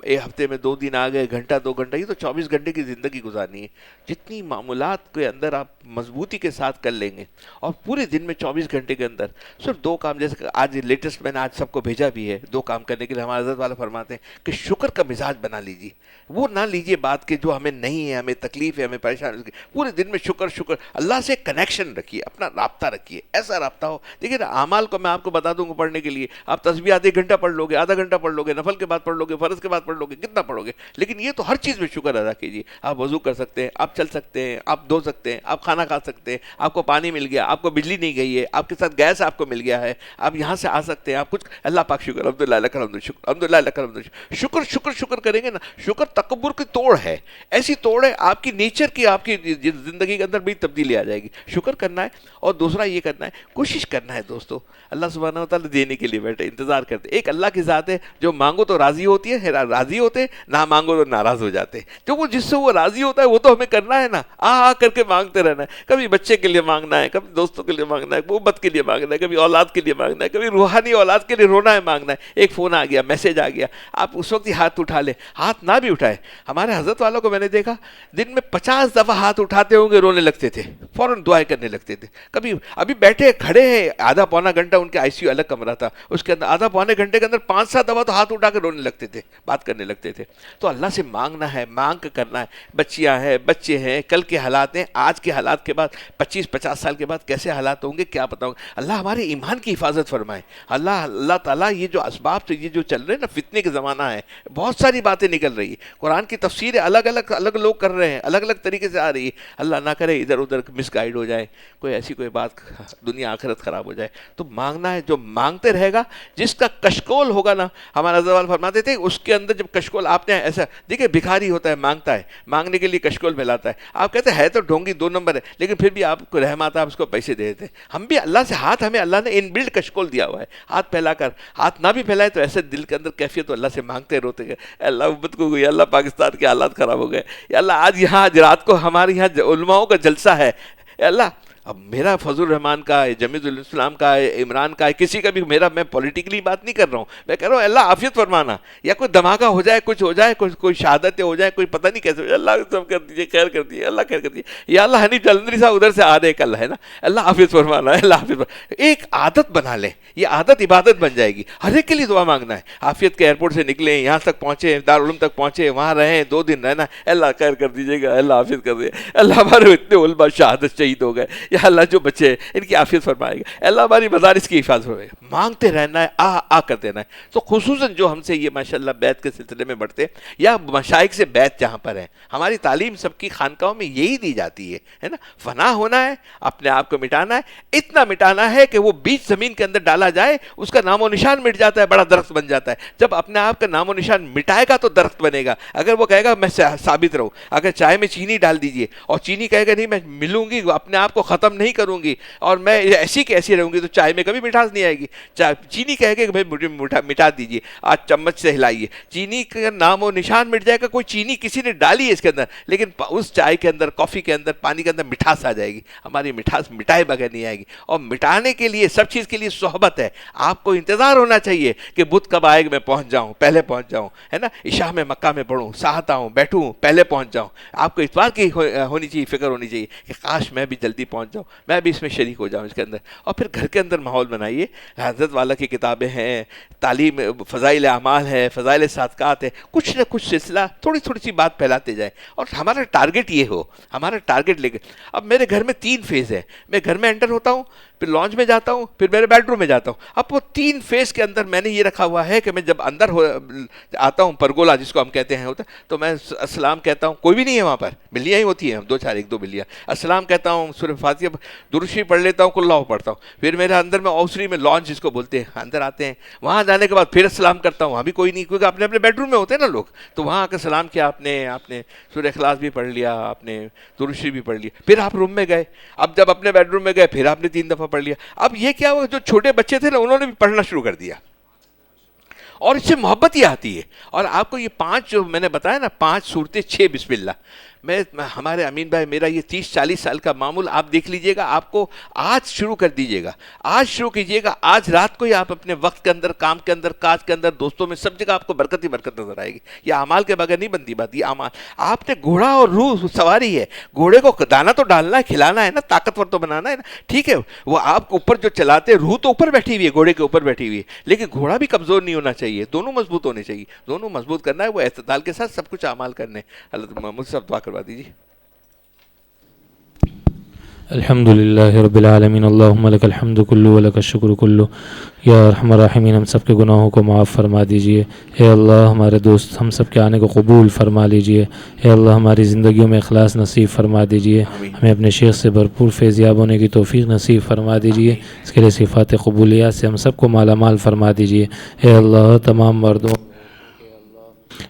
Speaker 1: ایک ہفتے میں 2 دن آ گئے، گھنٹہ 2 گھنٹہ، یہ تو 24 گھنٹے کی زندگی گزارنی ہے۔ جتنی معمولات کے اندر آپ مضبوطی کے ساتھ کر لیں گے اور پورے دن میں 24 گھنٹے کے اندر صرف 2 کام، جیسے آج لیٹسٹ میں نے آج سب کو بھیجا بھی ہے 2 کام کرنے کے لیے، ہمارے حضرت والا فرماتے ہیں کہ شکر کا مزاج بنا لیجیے، وہ نہ لیجیے بات کہ جو ہمیں نہیں ہے، ہمیں تکلیف ہے، ہمیں پریشان ہے، پورے دن میں شکر اللہ سے کنیکشن رکھیے، اپنا رابطہ رکھیے, ایسا رابطہ ہو. دیکھیے نا, اعمال کو میں آپ کو بتا دوں گا پڑھنے کے لیے, آپ تسبیحات 1 گھنٹہ پڑھ لو گے, آدھا گھنٹہ پڑھ لو گے, نفل کے بعد پڑھ لو گے, فرض کے بعد پڑھ لو گے, کتنا پڑھو گے. لیکن یہ تو ہر چیز میں شکر ادا کیجیے. آپ وضو کر سکتے ہیں, آپ چل سکتے ہیں, آپ دھو سکتے ہیں, آپ کھانا کھا سکتے ہیں, آپ کو پانی مل گیا, آپ کو بجلی نہیں گئی ہے, آپ کے ساتھ گیس آپ کو مل گیا ہے, آپ یہاں سے آ سکتے ہیں, آپ کچھ, اللہ پاک شکر, الحمدللہ, لک الحمد شکر, الحمدللہ لک الحمد شکر. شکر شکر کریں گے نا. شکر تکبر کی توڑ ہے, ایسی توڑ ہے آپ کی نیچر کی, آپ کی زندگی کے اندر بھی تبدیلی آ جائے گی. شکر کرنا ہے. اور دوسرا یہ کرنا ہے, کوشش کرنا ہے دوستو, اللہ سبحانہ و تعالیٰ دینے کے لیے بیٹھے, انتظار کرتے. ایک اللہ کی ذات ہے جو مانگو تو راضی ہوتی ہے, راضی ہوتے, نہ مانگو تو ناراض ہو جاتے. جو وہ جس سے وہ راضی ہوتا ہے وہ تو ہمیں کرنا ہے نا, آ کر کے مانگتے رہنا ہے. کبھی بچے کے لیے مانگنا ہے, کبھی دوستوں کے لیے مانگنا ہے, محبت کے لیے مانگنا ہے, کبھی اولاد کے لیے مانگنا ہے, کبھی روحانی اولاد کے لیے رونا ہے, مانگنا ہے. ایک فون آ گیا, میسج آ گیا, آپ اس وقت ہی ہاتھ اٹھا لیں. ہاتھ نہ بھی اٹھائے, ہمارے حضرت والوں کو میں نے دیکھا دن میں 50 دفعہ ہاتھ اٹھاتے ہوں گے, رونے لگتے تھے, فوراً دعائیں کرنے لگتے تھے. کبھی ابھی بیٹھے کھڑے ہیں, آدھا پونا گھنٹہ ان کے ICU الگ کمرہ تھا, اس کے اندر آدھا پونے گھنٹے کے اندر 5-7 دفعہ تو ہاتھ اٹھا کے رونے لگتے تھے, بات کرنے لگتے تھے. تو اللہ سے مانگنا ہے, مانگ کے کرنا ہے. بچیاں ہیں, بچے ہیں, کل کے حالات ہیں, آج کے حالات کے بعد 25-50 سال کے بعد کیسے حالات ہوں گے کیا پتہ ہوگا. اللہ ہمارے ایمان کی حفاظت فرمائے. اللہ تعالیٰ یہ جو اسباب سے یہ جو چل رہے ہیں نا, فتنے کا زمانہ ہے, بہت ساری باتیں نکل رہی ہے, قرآن کی تفسیریں الگ لوگ کر رہے ہیں, الگ طریقے سے آ رہی ہے. اللہ نہ کرے ادھر ادھر مس گائیڈ ہو جائے, کوئی ایسی کوئی بات, دنیا آخرت خراب ہو جائے. تو مانگنا ہے, جو مانگتے رہے گا, جس کا کشکول ہوگا نا, ہمارا زوال فرماتے تھے اس کے اندر جب کشکول آپ نے ایسا دیکھیں, بھکاری ہوتا ہے, مانگتا ہے, مانگنے کے لیے کشکول پھیلاتا ہے. آپ کہتے ہیں تو ڈھونگی 2 نمبر ہے, لیکن پھر بھی آپ کو رحم آتا ہے, آپ اس کو پیسے دے دیتے ہیں. ہم بھی اللہ سے ہاتھ, ہمیں اللہ نے ان بلڈ کشکول دیا ہوا ہے, ہاتھ پھیلا کر. ہاتھ نہ بھی پھیلائے تو ایسے دل کے اندر کیفیت, تو اللہ سے مانگتے روتے گئے, اللہ امت کو, یا اللہ پاکستان کے حالات خراب ہو گئے, یا اللہ آج یہاں آج رات کو ہمارے یہاں علماؤں کا جلسہ ہے, یا اللہ اب میرا فضل الرحمان کا ہے, جمیل الاسلام کا ہے, عمران کا ہے, کسی کا بھی, میں پولیٹیکلی بات نہیں کر رہا ہوں, میں کہہ رہا ہوں اللہ عافیت فرمانا, یا کوئی دھماکہ ہو جائے, کچھ ہو جائے, کوئی شہادتیں ہو جائے, کوئی پتہ نہیں کیسے ہو جائے, اللہ سب کر دیجیے, خیر کر دیجیے, اللہ خیر کر دیجیے. یا اللہ حنیف جلندری صاحب ادھر سے آ رہے, کل ہے نا, اللہ عافیت فرمانا ہے, اللہ عافیت فرمانا. ایک عادت بنا لیں, یہ عادت عبادت بن جائے گی. ہر ایک کے لیے دعا مانگنا ہے. عافیت کے ایئرپورٹ سے نکلیں, یہاں تک پہنچے, دارالعلوم تک پہنچے, وہاں رہیں, 2 دن رہنا, اللہ خیر کر دیجیے گا, اللہ عافیت کر دیجیے. اللہ ہمارے اتنے علماء شہادت شہید ہو گئے, یا اللہ جو بچے ان کی عافیت فرمائے گا, اللہ ہماری مدارس کی حفاظت فرمائے گا. مانگتے رہنا ہے, آ کر دینا ہے. تو خصوصاً جو ہم سے یہ ماشاءاللہ بیعت کے سلسلے میں بڑھتے, یا مشائخ سے بیعت جہاں پر ہے, ہماری تعلیم سب کی خانقاہوں میں یہی دی جاتی ہے نا. فنا ہونا ہے, اپنے آپ کو مٹانا ہے, اتنا مٹانا ہے کہ وہ بیج زمین کے اندر ڈالا جائے, اس کا نام و نشان مٹ جاتا ہے, بڑا درخت بن جاتا ہے. جب اپنے آپ کا نام و نشان مٹائے گا تو درخت بنے گا. اگر وہ کہے گا میں ثابت رہوں, اگر چائے میں چینی ڈال دیجئے اور چینی کہے گا نہیں میں ملوں گی, اپنے آپ کو ختم نہیں کروں گی اور میں ایسی کی ایسی رہوں گی, تو چائے میں کبھی مٹھاس نہیں آئے گی. چینی کہے گا کہ بھائی مجھے مٹا دیجیے, آج چمچ سے ہلائیے, چینی کا نام و نشان مٹ جائے گا. کوئی چینی کسی نے ڈالی ہے اس کے اندر, لیکن اس چائے کے اندر, کافی کے اندر, پانی کے اندر مٹھاس آ جائے گی. ہماری مٹھاس مٹائے بغیر نہیں آئے گی. اور مٹانے کے لیے سب چیز کے لیے صحبت ہے. آپ کو انتظار ہونا چاہیے کہ بدھ کب آئے گا, میں پہنچ جاؤں, پہلے پہنچ جاؤں, ہے نا. عشاء میں مکہ میں پڑھوں, ساہتا ہوں, بیٹھوں, پہلے پہنچ جاؤں. آپ کو اتوار کی ہونی چاہیے, فکر ہونی چاہیے کہ کاش میں بھی جلدی پہنچ جاؤں, میں بھی اس میں شریک ہو جاؤں اس کے اندر. اور پھر گھر کے اندر ماحول بنائیے. حضرت والا کی کتابیں ہیں, تعلیم, فضائل اعمال ہے, فضائل صادقات ہے, کچھ نہ کچھ سلسلہ, تھوڑی تھوڑی سی بات پھیلاتے جائیں. اور ہمارا ٹارگٹ یہ ہو, ہمارا ٹارگٹ لے کے. اب میرے گھر میں 3 فیز ہے, میں گھر میں انٹر ہوتا ہوں, پھر لانچ میں جاتا ہوں, پھر میرے بیڈ روم میں جاتا ہوں. اب وہ 3 فیز کے اندر میں نے یہ رکھا ہوا ہے کہ میں جب اندر آتا ہوں, پرگولا جس کو ہم کہتے ہیں ہوتا, تو میں السلام کہتا ہوں, کوئی بھی نہیں ہے وہاں پر, بلیاں ہی ہوتی ہیں, 2-4 بلیاں. السلام کہتا ہوں, سورہ فاتحہ درود شریف پڑھ لیتا ہوں, کل اللہ پڑھتا ہوں. پھر میرے اندر میں اوسری میں لانچ جس کو بولتے ہیں, اندر آتے ہیں, وہاں جانے کے بعد پھر السلام کرتا ہوں, وہاں بھی کوئی نہیں, کیونکہ اپنے اپنے بیڈ روم میں ہوتے ہیں نا لوگ. تو وہاں آ کے سلام کیا, آپ نے سورہ اخلاص بھی پڑھ لیا, آپ نے درود شریف بھی پڑھ لیا, پھر آپ روم میں گئے. اب جب اپنے بیڈ روم میں گئے, پھر آپ نے 3 دفعہ پڑھ لیا. اب یہ کیا ہوا, جو چھوٹے بچے تھے نا, انہوں نے بھی پڑھنا شروع کر دیا, اور اس سے محبت ہی آتی ہے. اور آپ کو یہ 5 جو میں نے بتایا نا, 5 صورتیں, 6 بسم اللہ, میں ہمارے امین بھائی, میرا یہ 30-40 سال کا معمول آپ دیکھ لیجئے گا. آپ کو آج شروع کر دیجئے گا, آج شروع کیجئے گا, آج رات کو ہی آپ اپنے وقت کے اندر, کام کے اندر, کاج کے اندر, دوستوں میں, سب جگہ آپ کو برکت ہی برکت نظر آئے گی. یہ اعمال کے بغیر نہیں بنتی بات, یہ اعمال. آپ نے گھوڑا اور روح سواری ہے, گھوڑے کو دانا تو ڈالنا ہے, کھلانا ہے نا, طاقتور تو بنانا ہے نا, ٹھیک ہے. وہ آپ کو اوپر جو چلاتے, روح تو اوپر بیٹھی ہوئی ہے, گھوڑے کے اوپر بیٹھی ہوئی ہے, لیکن گھوڑا بھی کمزور نہیں ہونا چاہیے, دونوں مضبوط ہونے چاہیے, دونوں مضبوط کرنا ہے, وہ اعتدال کے ساتھ سب کچھ اعمال کرنے. اللہ مجھ سے دعا کروا دیجیے.
Speaker 2: الحمد للہ رب العالمین، اللہم لک الحمد کلو ولک الشکر کلو، یا ارحم الراحمین ہم سب کے گناہوں کو معاف فرما دیجئے۔ اے اللہ ہمارے دوست ہم سب کے آنے کو قبول فرما لیجئے۔ اے اللہ ہماری زندگیوں میں اخلاص نصیب فرما دیجئے، ہمیں اپنے شیخ سے بھرپور فیضیاب ہونے کی توفیق نصیب فرما دیجئے، اس کے لیے صفات قبولیات سے ہم سب کو مالا مال فرما دیجئے۔ اے اللہ تمام مردوں،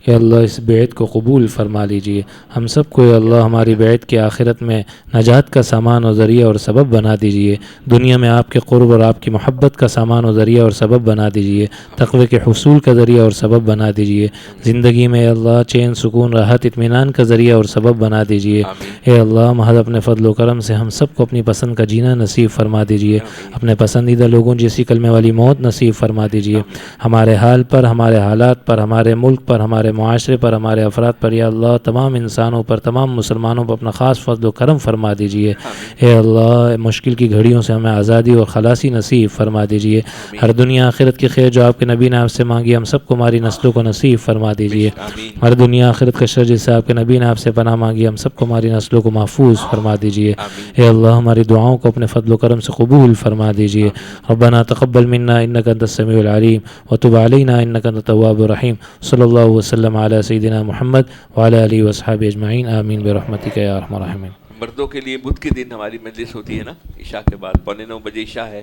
Speaker 2: اے اللہ اس بیعت کو قبول فرما لیجئے، ہم سب کو اے اللہ ہماری بیعت کی آخرت میں نجات کا سامان و ذریعہ اور سبب بنا دیجئے، دنیا میں آپ کے قرب اور آپ کی محبت کا سامان و ذریعہ اور سبب بنا دیجئے، تقوی کے حصول کا ذریعہ اور سبب بنا دیجئے، زندگی میں اے اللہ چین سکون راحت اطمینان کا ذریعہ اور سبب بنا دیجئے۔ اے اللہ محض اپنے فضل و کرم سے ہم سب کو اپنی پسند کا جینا نصیب فرما دیجئے، اپنے پسندیدہ لوگوں جیسی کلمے والی موت نصیب فرما دیجئے، ہمارے حال پر، ہمارے حالات پر، ہمارے ملک پر، ہمارے معاشرے پر، ہمارے افراد پر، یا اللہ تمام انسانوں پر، تمام مسلمانوں پر اپنا خاص فضل و کرم فرما دیجئے۔ اے اللہ مشکل کی گھڑیوں سے ہمیں آزادی اور خلاصی نصیب فرما دیجئے، ہر دنیا آخرت کی خیر جو آپ کے نبی نے آپ سے مانگی ہم سب کو ہماری نسلوں کو نصیب فرما دیجئے، ہر دنیا آخرت کا شر جس سے آپ کے نبی نے آپ سے پناہ مانگی ہم سب کو ہماری نسلوں کو محفوظ فرما دیجئے۔ اے اللہ ہماری دعاؤں کو اپنے فضل و کرم سے قبول فرما دیجئے۔ ربنا تقبل منا انک انت السمیع العلیم وتب علینا انک انت التواب الرحیم، صلی اللہ وسلم علی سیدنا محمد وعلی آلہ وصحبہ اجمعین، آمین برحمتک یا ارحم الراحمین۔
Speaker 1: مردوں کے لیے بدھ کے دن ہماری مجلس ہوتی ہے نا، عشاء کے بعد 8:45 عشاء ہے۔